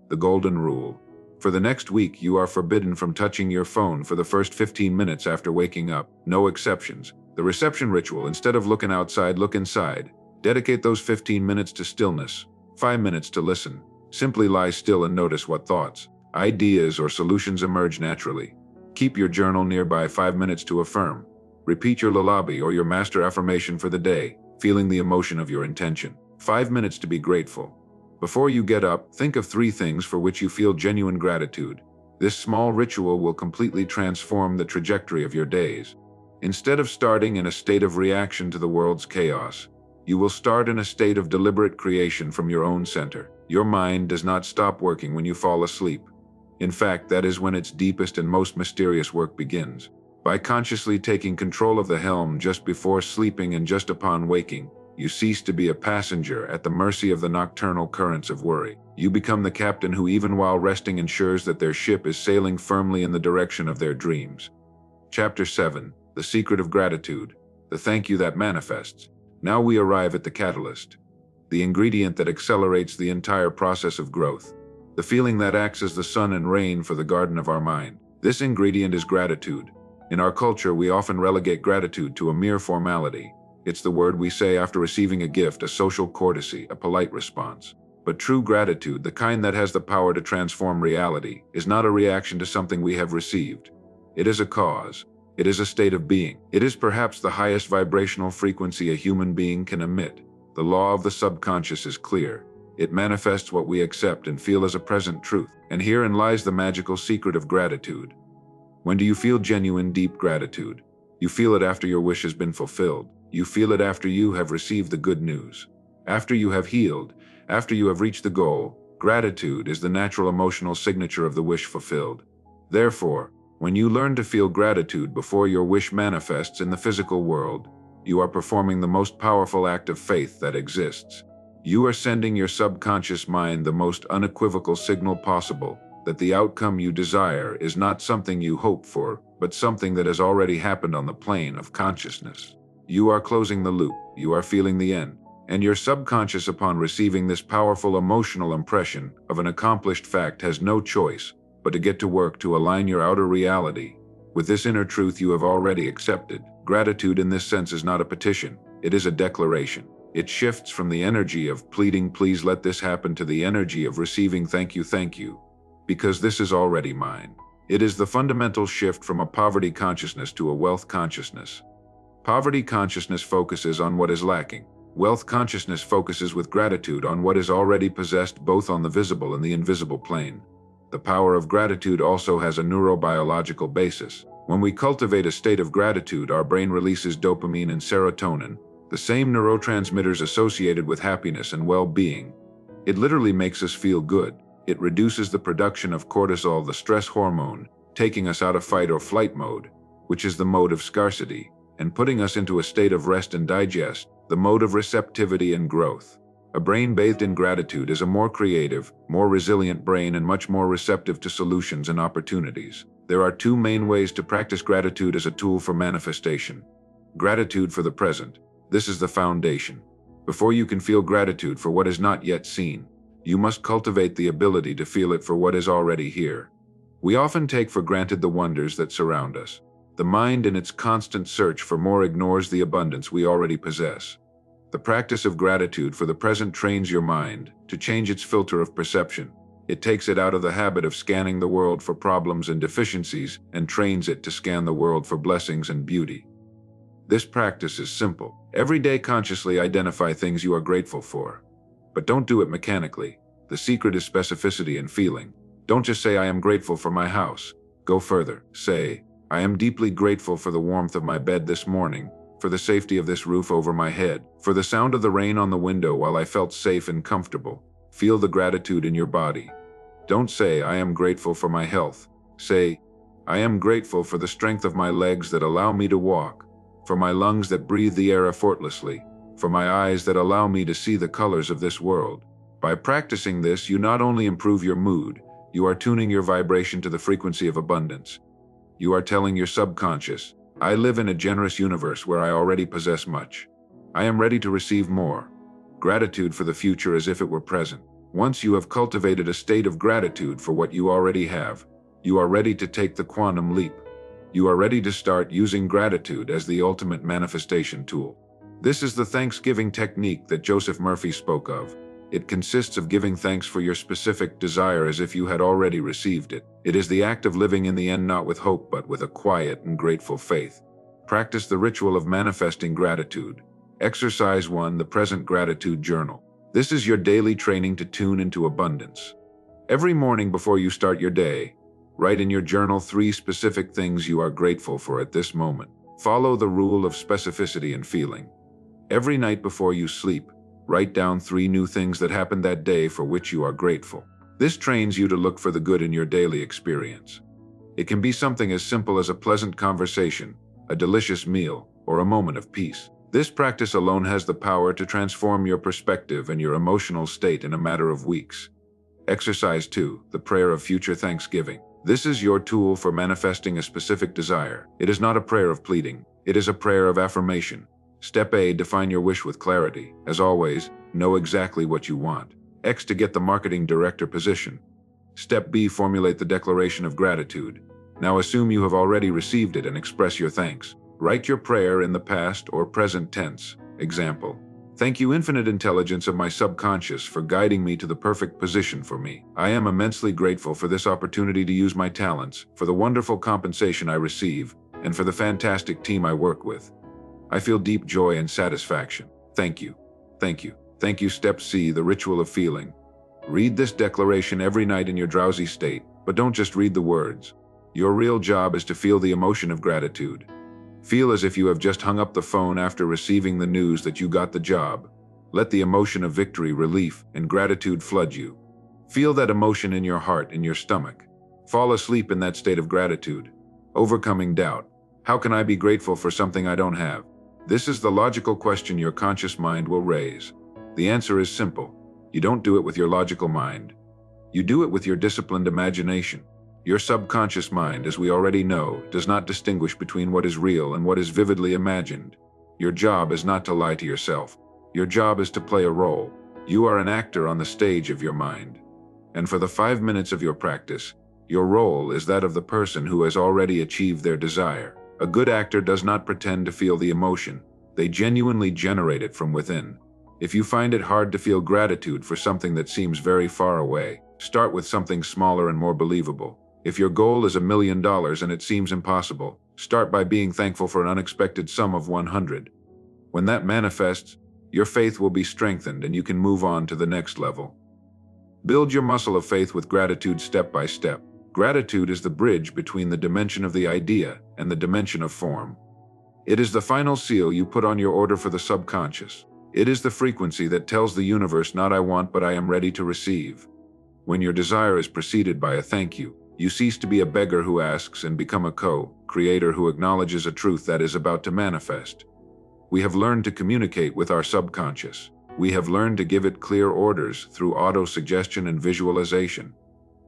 The golden rule. For the next week, you are forbidden from touching your phone for the first 15 minutes after waking up. No exceptions. The reception ritual. Instead of looking outside, look inside. Dedicate those 15 minutes to stillness. 5 minutes to listen. Simply lie still and notice what thoughts, ideas, or solutions emerge naturally. Keep your journal nearby. 5 minutes to affirm. Repeat your lullaby or your master affirmation for the day, feeling the emotion of your intention. 5 minutes to be grateful. Before you get up, think of 3 things for which you feel genuine gratitude. This small ritual will completely transform the trajectory of your days. Instead of starting in a state of reaction to the world's chaos, you will start in a state of deliberate creation from your own center. Your mind does not stop working when you fall asleep. In fact, that is when its deepest and most mysterious work begins. By consciously taking control of the helm just before sleeping and just upon waking, you cease to be a passenger at the mercy of the nocturnal currents of worry. You become the captain who, even while resting, ensures that their ship is sailing firmly in the direction of their dreams. Chapter 7. The Secret of Gratitude. The thank you that manifests. Now we arrive at the catalyst, the ingredient that accelerates the entire process of growth, the feeling that acts as the sun and rain for the garden of our mind. This ingredient is gratitude. In our culture, we often relegate gratitude to a mere formality. It's the word we say after receiving a gift, a social courtesy, a polite response. But true gratitude, the kind that has the power to transform reality, is not a reaction to something we have received. It is a cause. It is a state of being. It is perhaps the highest vibrational frequency a human being can emit. The law of the subconscious is clear. It manifests what we accept and feel as a present truth. And herein lies the magical secret of gratitude. When do you feel genuine, deep gratitude? You feel it after your wish has been fulfilled. You feel it after you have received the good news. After you have healed, after you have reached the goal. Gratitude is the natural emotional signature of the wish fulfilled. Therefore, when you learn to feel gratitude before your wish manifests in the physical world, you are performing the most powerful act of faith that exists. You are sending your subconscious mind the most unequivocal signal possible that the outcome you desire is not something you hope for, but something that has already happened on the plane of consciousness. You are closing the loop. You are feeling the end. And your subconscious, upon receiving this powerful emotional impression of an accomplished fact, has no choice but to get to work to align your outer reality with this inner truth you have already accepted. Gratitude in this sense is not a petition. It is a declaration. It shifts from the energy of pleading, please let this happen, to the energy of receiving, thank you, because this is already mine. It is the fundamental shift from a poverty consciousness to a wealth consciousness. Poverty consciousness focuses on what is lacking. Wealth consciousness focuses with gratitude on what is already possessed, both on the visible and the invisible plane. The power of gratitude also has a neurobiological basis. When we cultivate a state of gratitude, our brain releases dopamine and serotonin, the same neurotransmitters associated with happiness and well-being. It literally makes us feel good. It reduces the production of cortisol, the stress hormone, taking us out of fight or flight mode, which is the mode of scarcity, and putting us into a state of rest and digest, the mode of receptivity and growth. A brain bathed in gratitude is a more creative, more resilient brain and much more receptive to solutions and opportunities. There are two main ways to practice gratitude as a tool for manifestation. Gratitude for the present. This is the foundation. Before you can feel gratitude for what is not yet seen, you must cultivate the ability to feel it for what is already here. We often take for granted the wonders that surround us. The mind, in its constant search for more, ignores the abundance we already possess. The practice of gratitude for the present trains your mind to change its filter of perception. It takes it out of the habit of scanning the world for problems and deficiencies and trains it to scan the world for blessings and beauty. This practice is simple. Every day consciously identify things you are grateful for. But don't do it mechanically. The secret is specificity and feeling. Don't just say, "I am grateful for my house." Go further. Say, "I am deeply grateful for the warmth of my bed this morning, for the safety of this roof over my head, for the sound of the rain on the window while I felt safe and comfortable." Feel the gratitude in your body. Don't say, "I am grateful for my health." Say, "I am grateful for the strength of my legs that allow me to walk, for my lungs that breathe the air effortlessly, for my eyes that allow me to see the colors of this world." By practicing this, you not only improve your mood, you are tuning your vibration to the frequency of abundance. You are telling your subconscious, "I live in a generous universe where I already possess much. I am ready to receive more." Gratitude for the future as if it were present. Once you have cultivated a state of gratitude for what you already have, you are ready to take the quantum leap. You are ready to start using gratitude as the ultimate manifestation tool. This is the Thanksgiving technique that Joseph Murphy spoke of. It consists of giving thanks for your specific desire as if you had already received it. It is the act of living in the end not with hope but with a quiet and grateful faith. Practice the ritual of manifesting gratitude. Exercise 1. The Present Gratitude Journal. This is your daily training to tune into abundance. Every morning before you start your day, write in your journal 3 specific things you are grateful for at this moment. Follow the rule of specificity and feeling. Every night before you sleep, write down 3 new things that happened that day for which you are grateful. This trains you to look for the good in your daily experience. It can be something as simple as a pleasant conversation, a delicious meal, or a moment of peace. This practice alone has the power to transform your perspective and your emotional state in a matter of weeks. Exercise 2. The Prayer of Future Thanksgiving. This is your tool for manifesting a specific desire. It is not a prayer of pleading. It is a prayer of affirmation. Step A. Define your wish with clarity. As always, know exactly what you want. X. To get the marketing director position. Step B. Formulate the declaration of gratitude. Now assume you have already received it and express your thanks. Write your prayer in the past or present tense. Example: "Thank you, infinite intelligence of my subconscious, for guiding me to the perfect position for me. I am immensely grateful for this opportunity to use my talents, for the wonderful compensation I receive, and for the fantastic team I work with. I feel deep joy and satisfaction. Thank you. Thank you. Thank you." Step C. The Ritual of Feeling. Read this declaration every night in your drowsy state, but don't just read the words. Your real job is to feel the emotion of gratitude. Feel as if you have just hung up the phone after receiving the news that you got the job. Let the emotion of victory, relief, and gratitude flood you. Feel that emotion in your heart, in your stomach. Fall asleep in that state of gratitude. Overcoming doubt. How can I be grateful for something I don't have? This is the logical question your conscious mind will raise. The answer is simple. You don't do it with your logical mind. You do it with your disciplined imagination. Your subconscious mind, as we already know, does not distinguish between what is real and what is vividly imagined. Your job is not to lie to yourself. Your job is to play a role. You are an actor on the stage of your mind. And for the 5 minutes of your practice, your role is that of the person who has already achieved their desire. A good actor does not pretend to feel the emotion. They genuinely generate it from within. If you find it hard to feel gratitude for something that seems very far away, start with something smaller and more believable. If your goal is $1 million and it seems impossible, start by being thankful for an unexpected sum of 100. When that manifests, your faith will be strengthened and you can move on to the next level. Build your muscle of faith with gratitude step by step. Gratitude is the bridge between the dimension of the idea and the dimension of form. It is the final seal you put on your order for the subconscious. It is the frequency that tells the universe not I want but I am ready to receive. When your desire is preceded by a thank you, you cease to be a beggar who asks and become a co-creator who acknowledges a truth that is about to manifest. We have learned to communicate with our subconscious. We have learned to give it clear orders through auto-suggestion and visualization.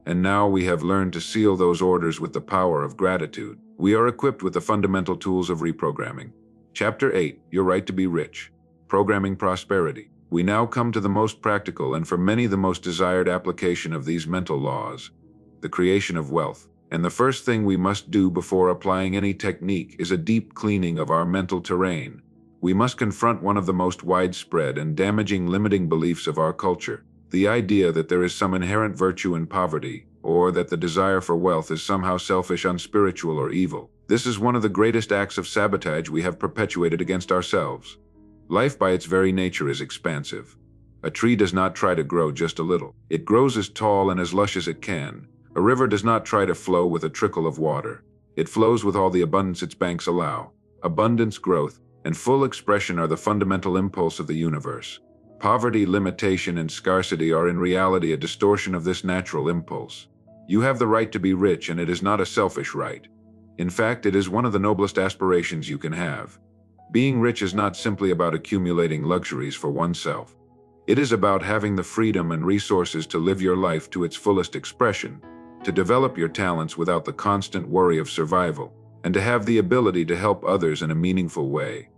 And now we have learned to seal those orders with the power of gratitude. We are equipped with the fundamental tools of reprogramming. Chapter 8, Your Right to be Rich. Programming Prosperity. We now come to the most practical and for many the most desired application of these mental laws, the creation of wealth. And the first thing we must do before applying any technique is a deep cleaning of our mental terrain. We must confront one of the most widespread and damaging limiting beliefs of our culture, the idea that there is some inherent virtue in poverty, or that the desire for wealth is somehow selfish, unspiritual, or evil. This is one of the greatest acts of sabotage we have perpetuated against ourselves. Life by its very nature is expansive. A tree does not try to grow just a little. It grows as tall and as lush as it can. A river does not try to flow with a trickle of water. It flows with all the abundance its banks allow. Abundance, growth, and full expression are the fundamental impulse of the universe. Poverty, limitation, and scarcity are in reality a distortion of this natural impulse. You have the right to be rich, and it is not a selfish right. In fact, it is one of the noblest aspirations you can have. Being rich is not simply about accumulating luxuries for oneself. It is about having the freedom and resources to live your life to its fullest expression, to develop your talents without the constant worry of survival, and to have the ability to help others in a meaningful way.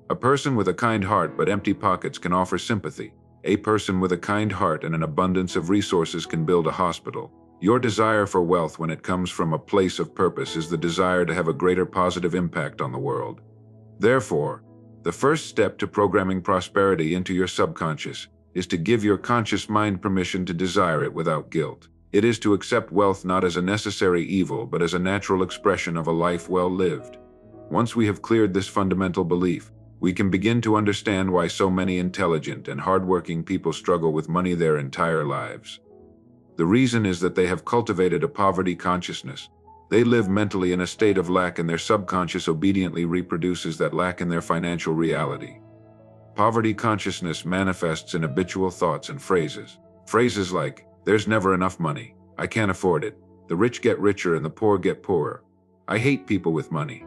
A person with a kind heart but empty pockets can offer sympathy. A person with a kind heart and an abundance of resources can build a hospital. Your desire for wealth, when it comes from a place of purpose, is the desire to have a greater positive impact on the world. Therefore, the first step to programming prosperity into your subconscious is to give your conscious mind permission to desire it without guilt. It is to accept wealth not as a necessary evil but as a natural expression of a life well lived. Once we have cleared this fundamental belief, we can begin to understand why so many intelligent and hardworking people struggle with money their entire lives. The reason is that they have cultivated a poverty consciousness. They live mentally in a state of lack, and their subconscious obediently reproduces that lack in their financial reality. Poverty consciousness manifests in habitual thoughts and phrases. Phrases like, "There's never enough money," "I can't afford it," "The rich get richer and the poor get poorer," "I hate people with money."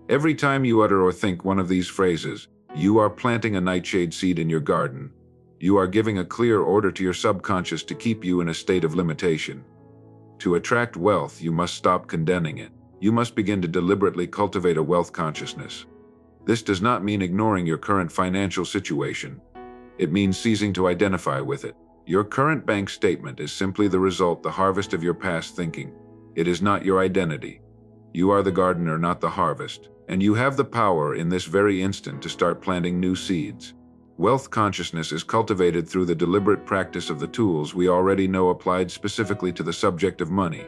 Every time you utter or think one of these phrases, you are planting a nightshade seed in your garden. You are giving a clear order to your subconscious to keep you in a state of limitation. To attract wealth, you must stop condemning it. You must begin to deliberately cultivate a wealth consciousness. This does not mean ignoring your current financial situation. It means ceasing to identify with it. Your current bank statement is simply the result, the harvest of your past thinking. It is not your identity. You are the gardener, not the harvest, and you have the power in this very instant to start planting new seeds. Wealth consciousness is cultivated through the deliberate practice of the tools we already know applied specifically to the subject of money.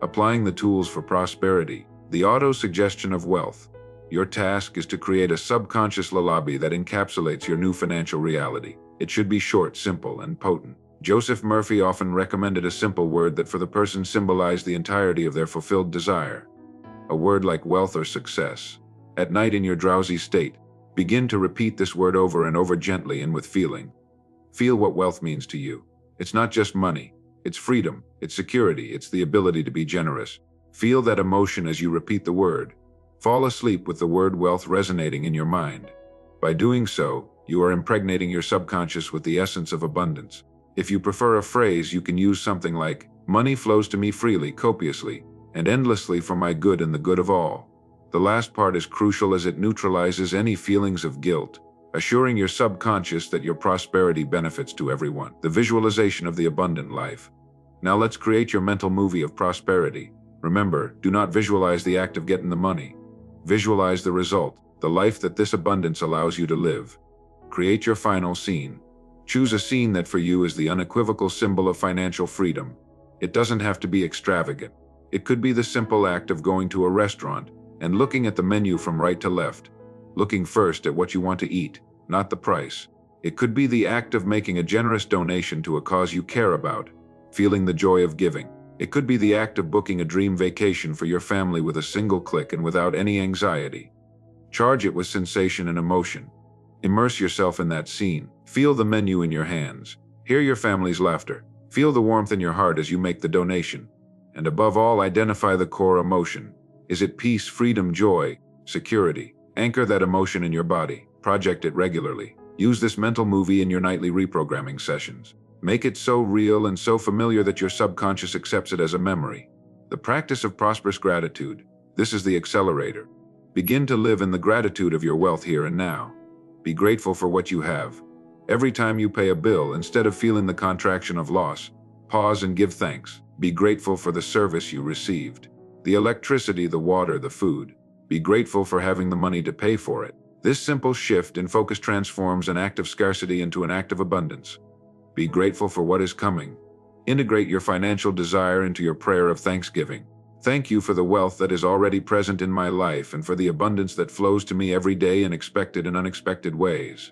Applying the tools for prosperity, the auto-suggestion of wealth. Your task is to create a subconscious lullaby that encapsulates your new financial reality. It should be short, simple, and potent. Joseph Murphy often recommended a simple word that for the person symbolized the entirety of their fulfilled desire. A word like wealth or success. At night in your drowsy state, begin to repeat this word over and over, gently and with feeling. Feel what wealth means to you. It's not just money. It's freedom. It's security. It's the ability to be generous. Feel that emotion as you repeat the word. Fall asleep with the word wealth resonating in your mind. By doing so, you are impregnating your subconscious with the essence of abundance. If you prefer a phrase, you can use something like, "Money flows to me freely, copiously, and endlessly for my good and the good of all." The last part is crucial as it neutralizes any feelings of guilt, assuring your subconscious that your prosperity benefits to everyone. The visualization of the abundant life. Now let's create your mental movie of prosperity. Remember, do not visualize the act of getting the money. Visualize the result, the life that this abundance allows you to live. Create your final scene. Choose a scene that for you is the unequivocal symbol of financial freedom. It doesn't have to be extravagant. It could be the simple act of going to a restaurant and looking at the menu from right to left, looking first at what you want to eat, not the price. It could be the act of making a generous donation to a cause you care about, feeling the joy of giving. It could be the act of booking a dream vacation for your family with a single click and without any anxiety. Charge it with sensation and emotion. Immerse yourself in that scene. Feel the menu in your hands. Hear your family's laughter. Feel the warmth in your heart as you make the donation. And above all, identify the core emotion. Is it peace, freedom, joy, security? Anchor that emotion in your body. Project it regularly. Use this mental movie in your nightly reprogramming sessions. Make it so real and so familiar that your subconscious accepts it as a memory. The practice of prosperous gratitude. This is the accelerator. Begin to live in the gratitude of your wealth here and now. Be grateful for what you have. Every time you pay a bill, instead of feeling the contraction of loss, pause and give thanks. Be grateful for the service you received. The electricity, the water, the food. Be grateful for having the money to pay for it. This simple shift in focus transforms an act of scarcity into an act of abundance. Be grateful for what is coming. Integrate your financial desire into your prayer of thanksgiving. Thank you for the wealth that is already present in my life and for the abundance that flows to me every day in expected and unexpected ways.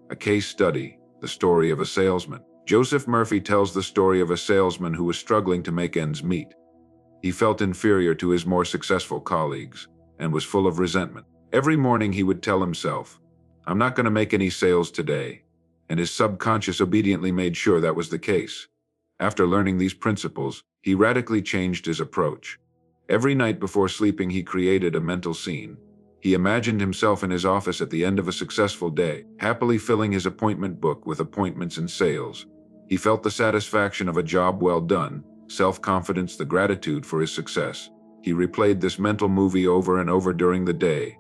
A case study, the story of a salesman. Joseph Murphy tells the story of a salesman who was struggling to make ends meet. He felt inferior to his more successful colleagues and was full of resentment. Every morning he would tell himself, "I'm not going to make any sales today." And his subconscious obediently made sure that was the case. After learning these principles, he radically changed his approach. Every night before sleeping, he created a mental scene. He imagined himself in his office at the end of a successful day, happily filling his appointment book with appointments and sales. He felt the satisfaction of a job well done, self-confidence, the gratitude for his success. He replayed this mental movie over and over during the day.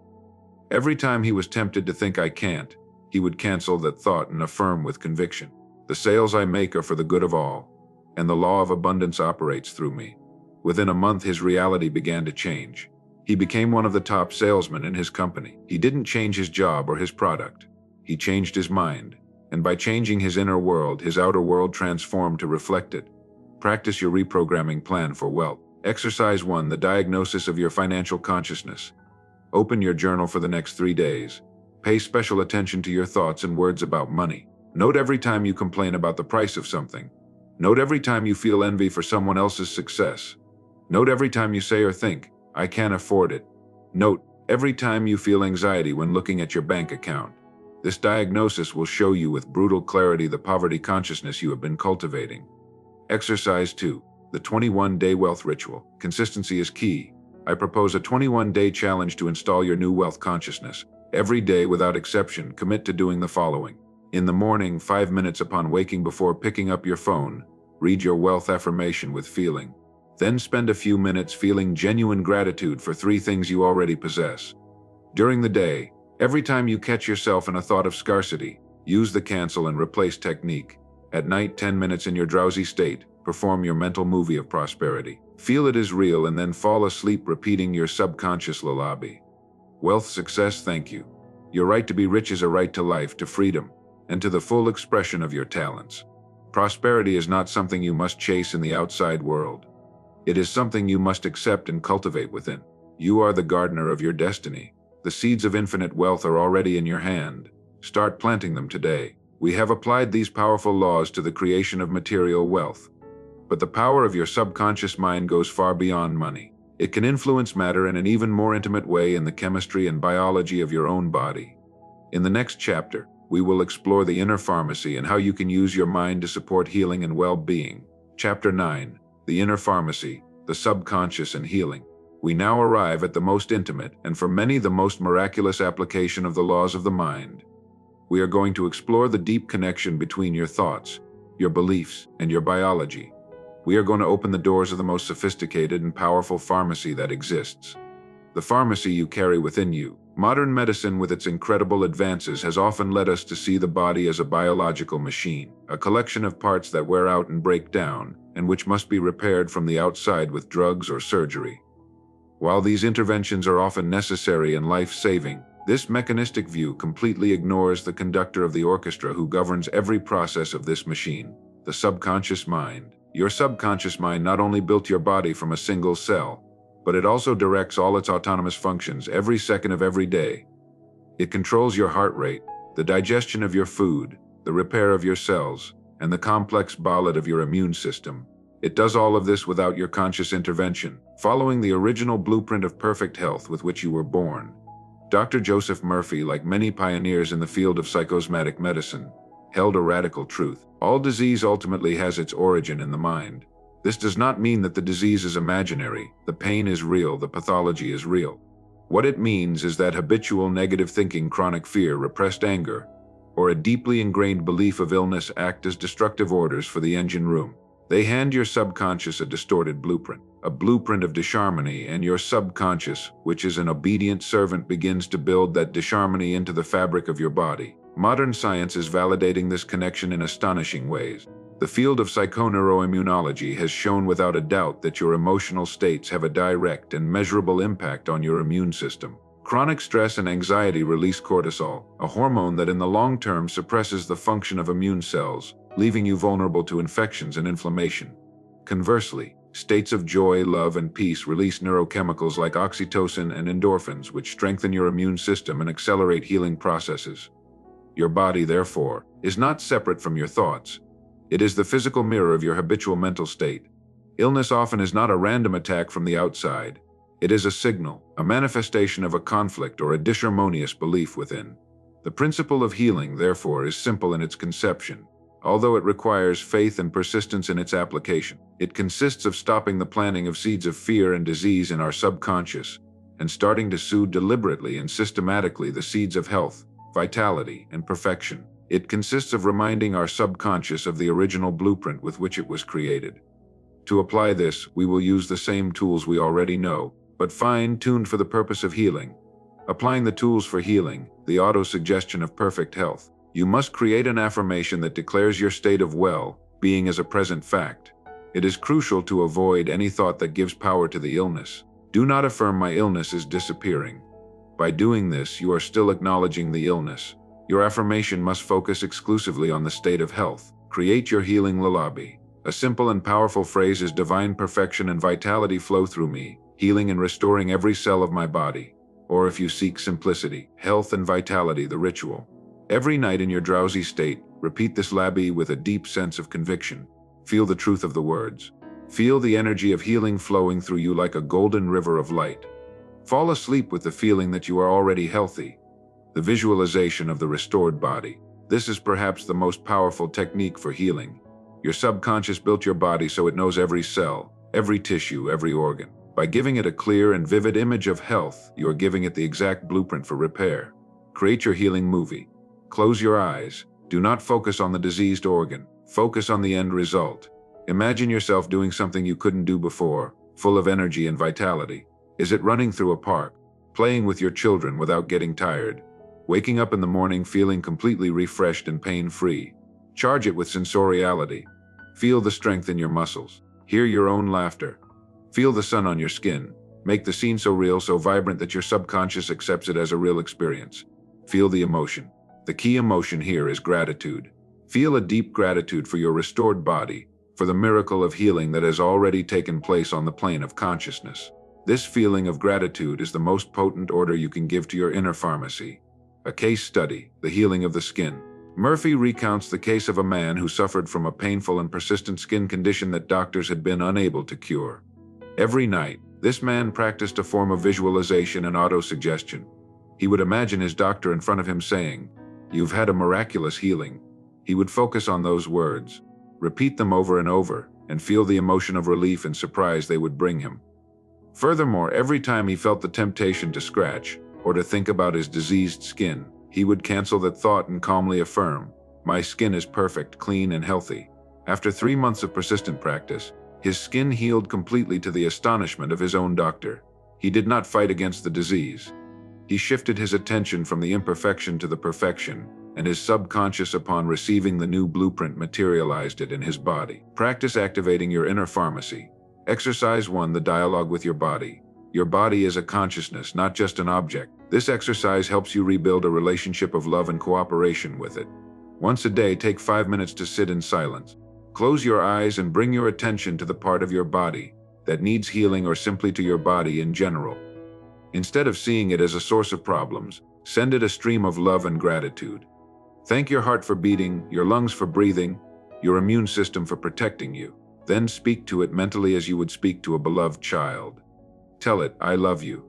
Every time he was tempted to think, "I can't," he would cancel that thought and affirm with conviction, "The sales I make are for the good of all, and the law of abundance operates through me." Within a month, his reality began to change. He became one of the top salesmen in his company. He didn't change his job or his product. He changed his mind, and by changing his inner world, his outer world transformed to reflect it. Practice your reprogramming plan for wealth. Exercise 1. The diagnosis of your financial consciousness. Open your journal for the next 3 days. Pay special attention to your thoughts and words about money. Note every time you complain about the price of something. Note every time you feel envy for someone else's success. Note every time you say or think, "I can't afford it." Note every time you feel anxiety when looking at your bank account. This diagnosis will show you with brutal clarity the poverty consciousness you have been cultivating. Exercise 2. The 21-day wealth ritual. Consistency is key. I propose a 21-day challenge to install your new wealth consciousness. Every day, without exception, commit to doing the following. In the morning, 5 minutes upon waking before picking up your phone, read your wealth affirmation with feeling. Then spend a few minutes feeling genuine gratitude for 3 things you already possess. During the day, every time you catch yourself in a thought of scarcity, use the cancel and replace technique. At night, 10 minutes in your drowsy state, perform your mental movie of prosperity. Feel it is real and then fall asleep repeating your subconscious lullaby. Wealth, success, thank you. Your right to be rich is a right to life, to freedom, and to the full expression of your talents. Prosperity is not something you must chase in the outside world. It is something you must accept and cultivate within. You are the gardener of your destiny. The seeds of infinite wealth are already in your hand. Start planting them today. We have applied these powerful laws to the creation of material wealth. But the power of your subconscious mind goes far beyond money. It can influence matter in an even more intimate way in the chemistry and biology of your own body. In the next chapter, we will explore the inner pharmacy and how you can use your mind to support healing and well-being. Chapter 9. The inner pharmacy, the subconscious and healing. We now arrive at the most intimate and for many the most miraculous application of the laws of the mind. We are going to explore the deep connection between your thoughts, your beliefs, and your biology. We are going to open the doors of the most sophisticated and powerful pharmacy that exists. The pharmacy you carry within you. Modern medicine, with its incredible advances, has often led us to see the body as a biological machine, a collection of parts that wear out and break down, and which must be repaired from the outside with drugs or surgery. While these interventions are often necessary and life-saving, this mechanistic view completely ignores the conductor of the orchestra who governs every process of this machine, the subconscious mind. Your subconscious mind not only built your body from a single cell, but it also directs all its autonomous functions every second of every day. It controls your heart rate, the digestion of your food, the repair of your cells, and the complex ballad of your immune system. It does all of this without your conscious intervention, following the original blueprint of perfect health with which you were born. Dr. Joseph Murphy, like many pioneers in the field of psychosomatic medicine, held a radical truth. All disease ultimately has its origin in the mind. This does not mean that the disease is imaginary, the pain is real, the pathology is real. What it means is that habitual negative thinking, chronic fear, repressed anger, or a deeply ingrained belief of illness act as destructive orders for the engine room. They hand your subconscious a distorted blueprint, a blueprint of disharmony, and your subconscious, which is an obedient servant, begins to build that disharmony into the fabric of your body. Modern science is validating this connection in astonishing ways. The field of psychoneuroimmunology has shown without a doubt that your emotional states have a direct and measurable impact on your immune system. Chronic stress and anxiety release cortisol, a hormone that in the long term suppresses the function of immune cells, leaving you vulnerable to infections and inflammation. Conversely, states of joy, love, and peace release neurochemicals like oxytocin and endorphins, which strengthen your immune system and accelerate healing processes. Your body, therefore, is not separate from your thoughts. It is the physical mirror of your habitual mental state. Illness often is not a random attack from the outside. It is a signal, a manifestation of a conflict or a disharmonious belief within. The principle of healing, therefore, is simple in its conception, although it requires faith and persistence in its application. It consists of stopping the planting of seeds of fear and disease in our subconscious, and starting to sow deliberately and systematically the seeds of health, vitality, and perfection. It consists of reminding our subconscious of the original blueprint with which it was created. To apply this, we will use the same tools we already know, but fine-tuned for the purpose of healing. Applying the tools for healing, the auto-suggestion of perfect health. You must create an affirmation that declares your state of well-being as a present fact. It is crucial to avoid any thought that gives power to the illness. Do not affirm "my illness is disappearing." By doing this, you are still acknowledging the illness. Your affirmation must focus exclusively on the state of health. Create your healing lullaby. A simple and powerful phrase is "divine perfection and vitality flow through me, healing and restoring every cell of my body." Or if you seek simplicity, "health and vitality, the ritual." Every night in your drowsy state, repeat this lullaby with a deep sense of conviction. Feel the truth of the words. Feel the energy of healing flowing through you like a golden river of light. Fall asleep with the feeling that you are already healthy. The visualization of the restored body. This is perhaps the most powerful technique for healing. Your subconscious built your body so it knows every cell, every tissue, every organ. By giving it a clear and vivid image of health, you are giving it the exact blueprint for repair. Create your healing movie. Close your eyes. Do not focus on the diseased organ. Focus on the end result. Imagine yourself doing something you couldn't do before, full of energy and vitality. Is it running through a park, playing with your children without getting tired, waking up in the morning feeling completely refreshed and pain-free? Charge it with sensoriality. Feel the strength in your muscles. Hear your own laughter. Feel the sun on your skin. Make the scene so real, so vibrant that your subconscious accepts it as a real experience. Feel the emotion. The key emotion here is gratitude. Feel a deep gratitude for your restored body, for the miracle of healing that has already taken place on the plane of consciousness. This feeling of gratitude is the most potent order you can give to your inner pharmacy. A case study, the healing of the skin. Murphy recounts the case of a man who suffered from a painful and persistent skin condition that doctors had been unable to cure. Every night, this man practiced a form of visualization and autosuggestion. He would imagine his doctor in front of him saying, "You've had a miraculous healing." He would focus on those words, repeat them over and over, and feel the emotion of relief and surprise they would bring him. Furthermore, every time he felt the temptation to scratch or to think about his diseased skin, he would cancel that thought and calmly affirm, "My skin is perfect, clean, and healthy." After 3 months of persistent practice, his skin healed completely to the astonishment of his own doctor. He did not fight against the disease. He shifted his attention from the imperfection to the perfection, and his subconscious, upon receiving the new blueprint, materialized it in his body. Practice activating your inner pharmacy. Exercise 1. The dialogue with your body. Your body is a consciousness, not just an object. This exercise helps you rebuild a relationship of love and cooperation with it. Once a day, take 5 minutes to sit in silence. Close your eyes and bring your attention to the part of your body that needs healing, or simply to your body in general. Instead of seeing it as a source of problems, send it a stream of love and gratitude. Thank your heart for beating, your lungs for breathing, your immune system for protecting you. Then speak to it mentally as you would speak to a beloved child. Tell it, I love you.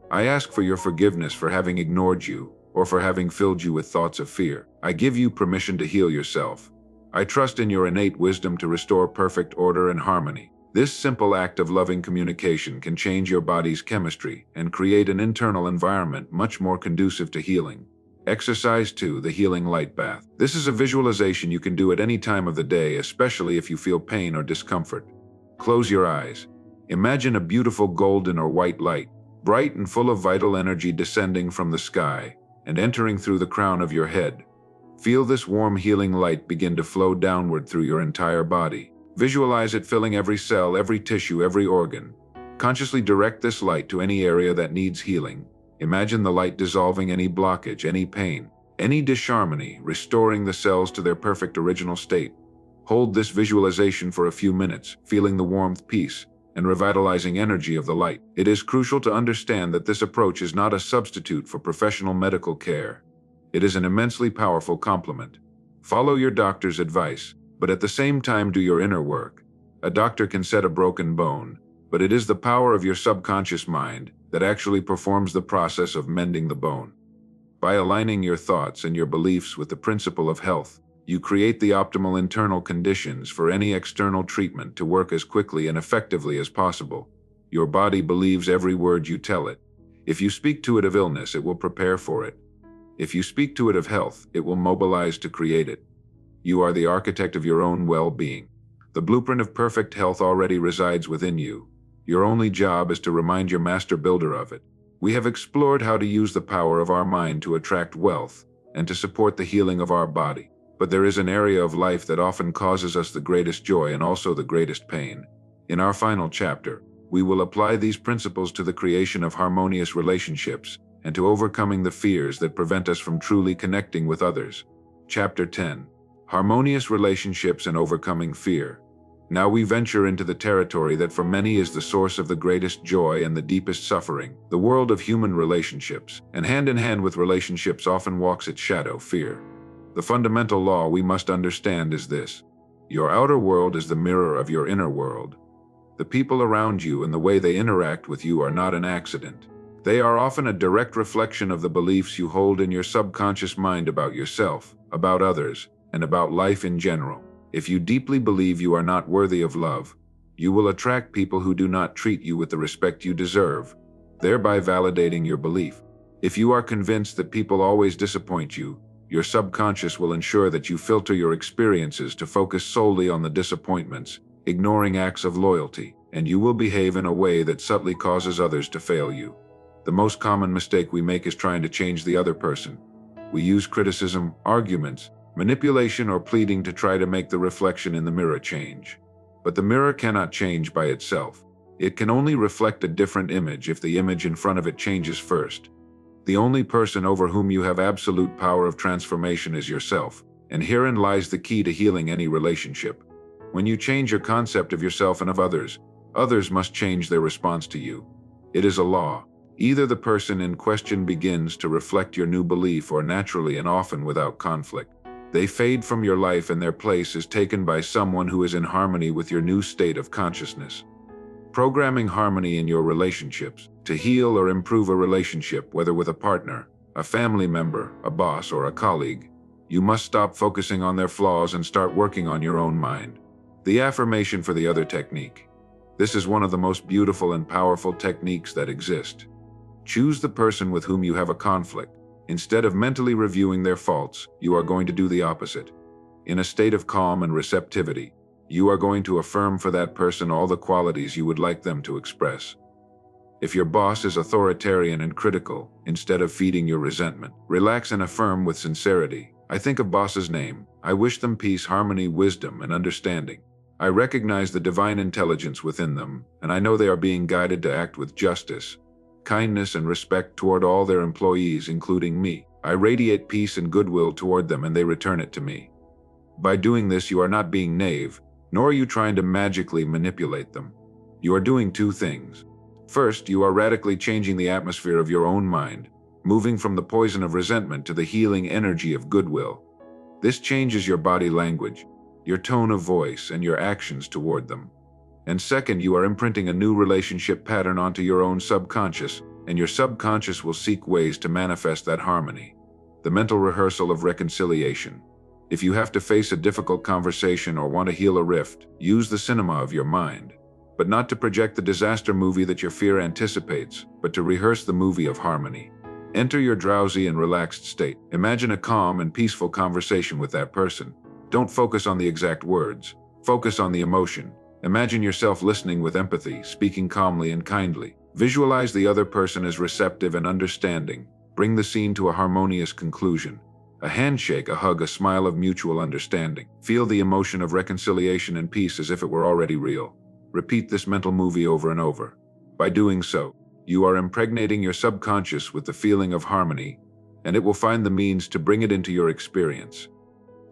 I ask for your forgiveness for having ignored you, or for having filled you with thoughts of fear. I give you permission to heal yourself. I trust in your innate wisdom to restore perfect order and harmony. This simple act of loving communication can change your body's chemistry and create an internal environment much more conducive to healing. Exercise 2, the healing light bath. This is a visualization you can do at any time of the day, especially if you feel pain or discomfort. Close your eyes. Imagine a beautiful golden or white light, bright and full of vital energy, descending from the sky and entering through the crown of your head. Feel this warm healing light begin to flow downward through your entire body. Visualize it filling every cell, every tissue, every organ. Consciously direct this light to any area that needs healing. Imagine the light dissolving any blockage, any pain, any disharmony, restoring the cells to their perfect original state. Hold this visualization for a few minutes, feeling the warmth, peace, and revitalizing energy of the light. It is crucial to understand that this approach is not a substitute for professional medical care. It is an immensely powerful complement. Follow your doctor's advice, but at the same time do your inner work. A doctor can set a broken bone, but it is the power of your subconscious mind that actually performs the process of mending the bone. By aligning your thoughts and your beliefs with the principle of health, you create the optimal internal conditions for any external treatment to work as quickly and effectively as possible. Your body believes every word you tell it. If you speak to it of illness, it will prepare for it. If you speak to it of health, it will mobilize to create it. You are the architect of your own well-being. The blueprint of perfect health already resides within you. Your only job is to remind your master builder of it. We have explored how to use the power of our mind to attract wealth and to support the healing of our body. But there is an area of life that often causes us the greatest joy and also the greatest pain. In our final chapter, we will apply these principles to the creation of harmonious relationships and to overcoming the fears that prevent us from truly connecting with others. Chapter 10. Harmonious Relationships and Overcoming Fear. Now we venture into the territory that for many is the source of the greatest joy and the deepest suffering, the world of human relationships, and hand in hand with relationships often walks its shadow, fear. The fundamental law we must understand is this: your outer world is the mirror of your inner world. The people around you and the way they interact with you are not an accident. They are often a direct reflection of the beliefs you hold in your subconscious mind about yourself, about others, and about life in general. If you deeply believe you are not worthy of love, you will attract people who do not treat you with the respect you deserve, thereby validating your belief. If you are convinced that people always disappoint you, your subconscious will ensure that you filter your experiences to focus solely on the disappointments, ignoring acts of loyalty, and you will behave in a way that subtly causes others to fail you. The most common mistake we make is trying to change the other person. We use criticism, arguments, manipulation, or pleading to try to make the reflection in the mirror change. But the mirror cannot change by itself. It can only reflect a different image if the image in front of it changes first. The only person over whom you have absolute power of transformation is yourself, and herein lies the key to healing any relationship. When you change your concept of yourself and of others, others must change their response to you. It is a law. Either the person in question begins to reflect your new belief, or naturally and often without conflict, they fade from your life and their place is taken by someone who is in harmony with your new state of consciousness. Programming harmony in your relationships. To heal or improve a relationship, whether with a partner, a family member, a boss, or a colleague, you must stop focusing on their flaws and start working on your own mind. The affirmation for the other technique. This is one of the most beautiful and powerful techniques that exist. Choose the person with whom you have a conflict. Instead of mentally reviewing their faults, you are going to do the opposite. In a state of calm and receptivity, you are going to affirm for that person all the qualities you would like them to express. If your boss is authoritarian and critical, instead of feeding your resentment, relax and affirm with sincerity. I think of boss's name. I wish them peace, harmony, wisdom, and understanding. I recognize the divine intelligence within them, and I know they are being guided to act with justice, kindness, and respect toward all their employees, including me. I radiate peace and goodwill toward them, and they return it to me. By doing this, you are not being naive. nor are you trying to magically manipulate them. You are doing two things. First, you are radically changing the atmosphere of your own mind, moving from the poison of resentment to the healing energy of goodwill. This changes your body language, your tone of voice, and your actions toward them. And second, you are imprinting a new relationship pattern onto your own subconscious, and your subconscious will seek ways to manifest that harmony. The mental rehearsal of reconciliation. If you have to face a difficult conversation or want to heal a rift, use the cinema of your mind. But not to project the disaster movie that your fear anticipates, but to rehearse the movie of harmony. Enter your drowsy and relaxed state. Imagine a calm and peaceful conversation with that person. Don't focus on the exact words. Focus on the emotion. Imagine yourself listening with empathy, speaking calmly and kindly. Visualize the other person as receptive and understanding. Bring the scene to a harmonious conclusion. A handshake, a hug, a smile of mutual understanding. Feel the emotion of reconciliation and peace as if it were already real. Repeat this mental movie over and over. By doing so, you are impregnating your subconscious with the feeling of harmony, and it will find the means to bring it into your experience.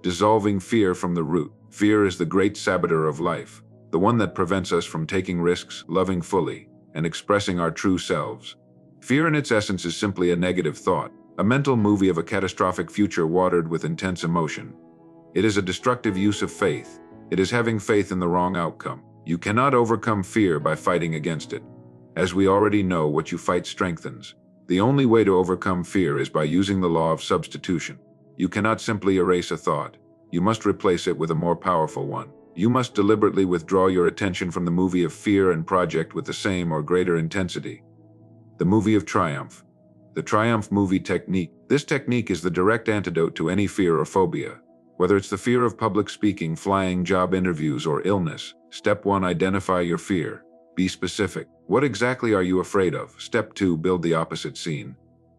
Dissolving fear from the root. Fear is the great saboteur of life, the one that prevents us from taking risks, loving fully, and expressing our true selves. Fear in its essence is simply a negative thought, a mental movie of a catastrophic future watered with intense emotion. It is a destructive use of faith. It is having faith in the wrong outcome. You cannot overcome fear by fighting against it. As we already know, what you fight strengthens. The only way to overcome fear is by using the law of substitution. You cannot simply erase a thought. You must replace it with a more powerful one. You must deliberately withdraw your attention from the movie of fear and project with the same or greater intensity. The movie of triumph. The triumph movie technique. This technique is the direct antidote to any fear or phobia. Whether it's the fear of public speaking, flying, job interviews, or illness. Step 1. Identify your fear. Be specific. What exactly are you afraid of? Step 2. Build the opposite scene.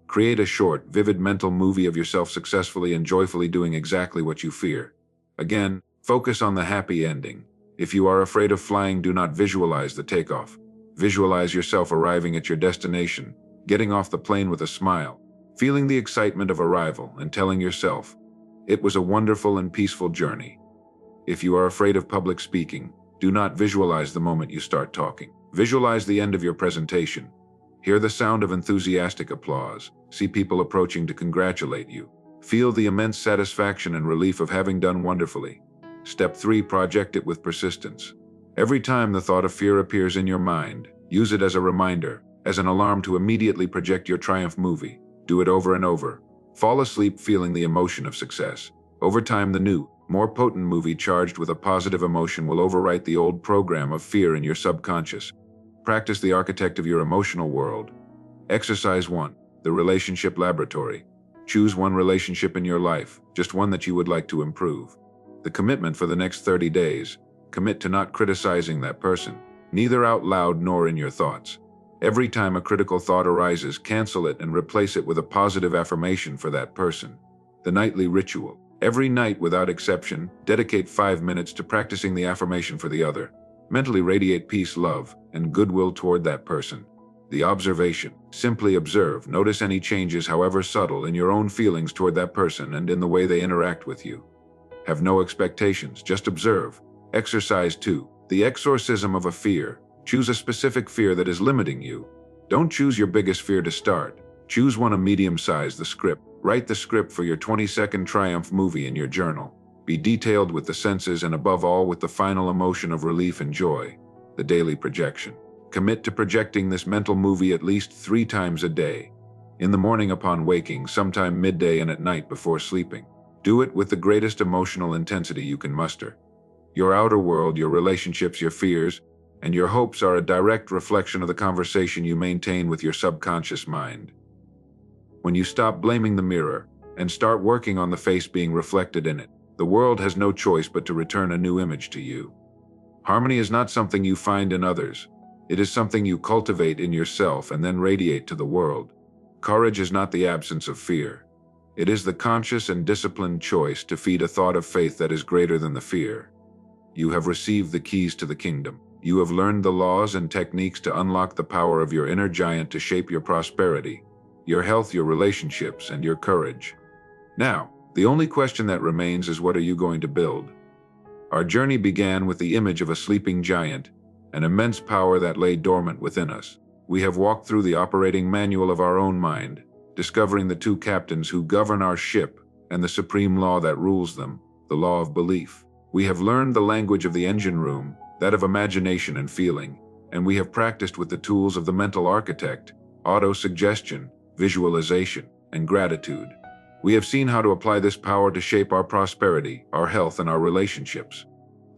Create a short, vivid mental movie of yourself successfully and joyfully doing exactly what you fear. Again, focus on the happy ending. If you are afraid of flying, do not visualize the takeoff. Visualize yourself arriving at your destination, getting off the plane with a smile, feeling the excitement of arrival, and telling yourself, "It was a wonderful and peaceful journey." If you are afraid of public speaking, do not visualize the moment you start talking. Visualize the end of your presentation. Hear the sound of enthusiastic applause. See people approaching to congratulate you. Feel the immense satisfaction and relief of having done wonderfully. Step 3. Project it with persistence. Every time the thought of fear appears in your mind, use it as a reminder, as an alarm to immediately project your triumph movie. Do it over and over. Fall asleep feeling the emotion of success. Over time, the new, more potent movie charged with a positive emotion will overwrite the old program of fear in your subconscious. Practice the architect of your emotional world. Exercise 1. The Relationship Laboratory. Choose one relationship in your life, just one that you would like to improve. The commitment for the next 30 days. Commit to not criticizing that person, neither out loud nor in your thoughts. Every time a critical thought arises, cancel it and replace it with a positive affirmation for that person. The nightly ritual. Every night, without exception, dedicate 5 minutes to practicing the affirmation for the other. Mentally radiate peace, love, and goodwill toward that person. The observation. Simply observe, notice any changes, however subtle, in your own feelings toward that person and in the way they interact with you. Have no expectations, just observe. Exercise 2. The exorcism of a fear. Choose a specific fear that is limiting you. Don't choose your biggest fear to start. Choose one a medium-size, the script. Write the script for your 20-second triumph movie in your journal. Be detailed with the senses and above all with the final emotion of relief and joy. The daily projection. Commit to projecting this mental movie at least 3 times a day. In the morning upon waking, sometime midday, and at night before sleeping. Do it with the greatest emotional intensity you can muster. Your outer world, your relationships, your fears, and your hopes are a direct reflection of the conversation you maintain with your subconscious mind. When you stop blaming the mirror and start working on the face being reflected in it, the world has no choice but to return a new image to you. Harmony is not something you find in others. It is something you cultivate in yourself and then radiate to the world. Courage is not the absence of fear. It is the conscious and disciplined choice to feed a thought of faith that is greater than the fear. You have received the keys to the kingdom. You have learned the laws and techniques to unlock the power of your inner giant to shape your prosperity, your health, your relationships, and your courage. Now, the only question that remains is, what are you going to build? Our journey began with the image of a sleeping giant, an immense power that lay dormant within us. We have walked through the operating manual of our own mind, discovering the two captains who govern our ship and the supreme law that rules them, the law of belief. We have learned the language of the engine room, that of imagination and feeling, and we have practiced with the tools of the mental architect, auto-suggestion, visualization, and gratitude. We have seen how to apply this power to shape our prosperity, our health, and our relationships.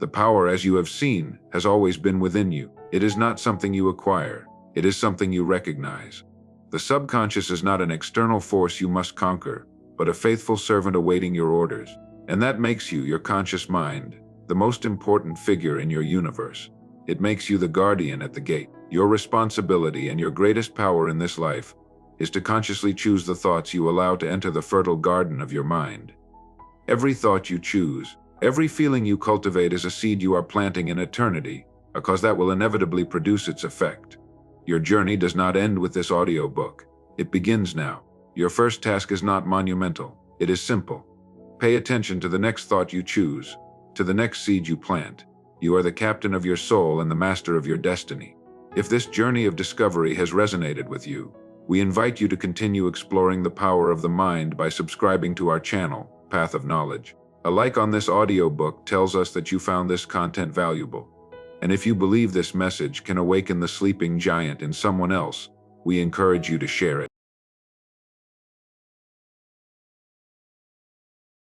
The power, as you have seen, has always been within you. It is not something you acquire. It is something you recognize. The subconscious is not an external force you must conquer, but a faithful servant awaiting your orders. And that makes you, your conscious mind, the most important figure in your universe. It makes you the guardian at the gate. Your responsibility and your greatest power in this life is to consciously choose the thoughts you allow to enter the fertile garden of your mind. Every thought you choose, every feeling you cultivate is a seed you are planting in eternity, because that will inevitably produce its effect. Your journey does not end with this audiobook. It begins now. Your first task is not monumental. It is simple. Pay attention to the next thought you choose, to the next seed you plant. You are the captain of your soul and the master of your destiny. If this journey of discovery has resonated with you, we invite you to continue exploring the power of the mind by subscribing to our channel, Path of Knowledge. A like on this audiobook tells us that you found this content valuable. And if you believe this message can awaken the sleeping giant in someone else, we encourage you to share it.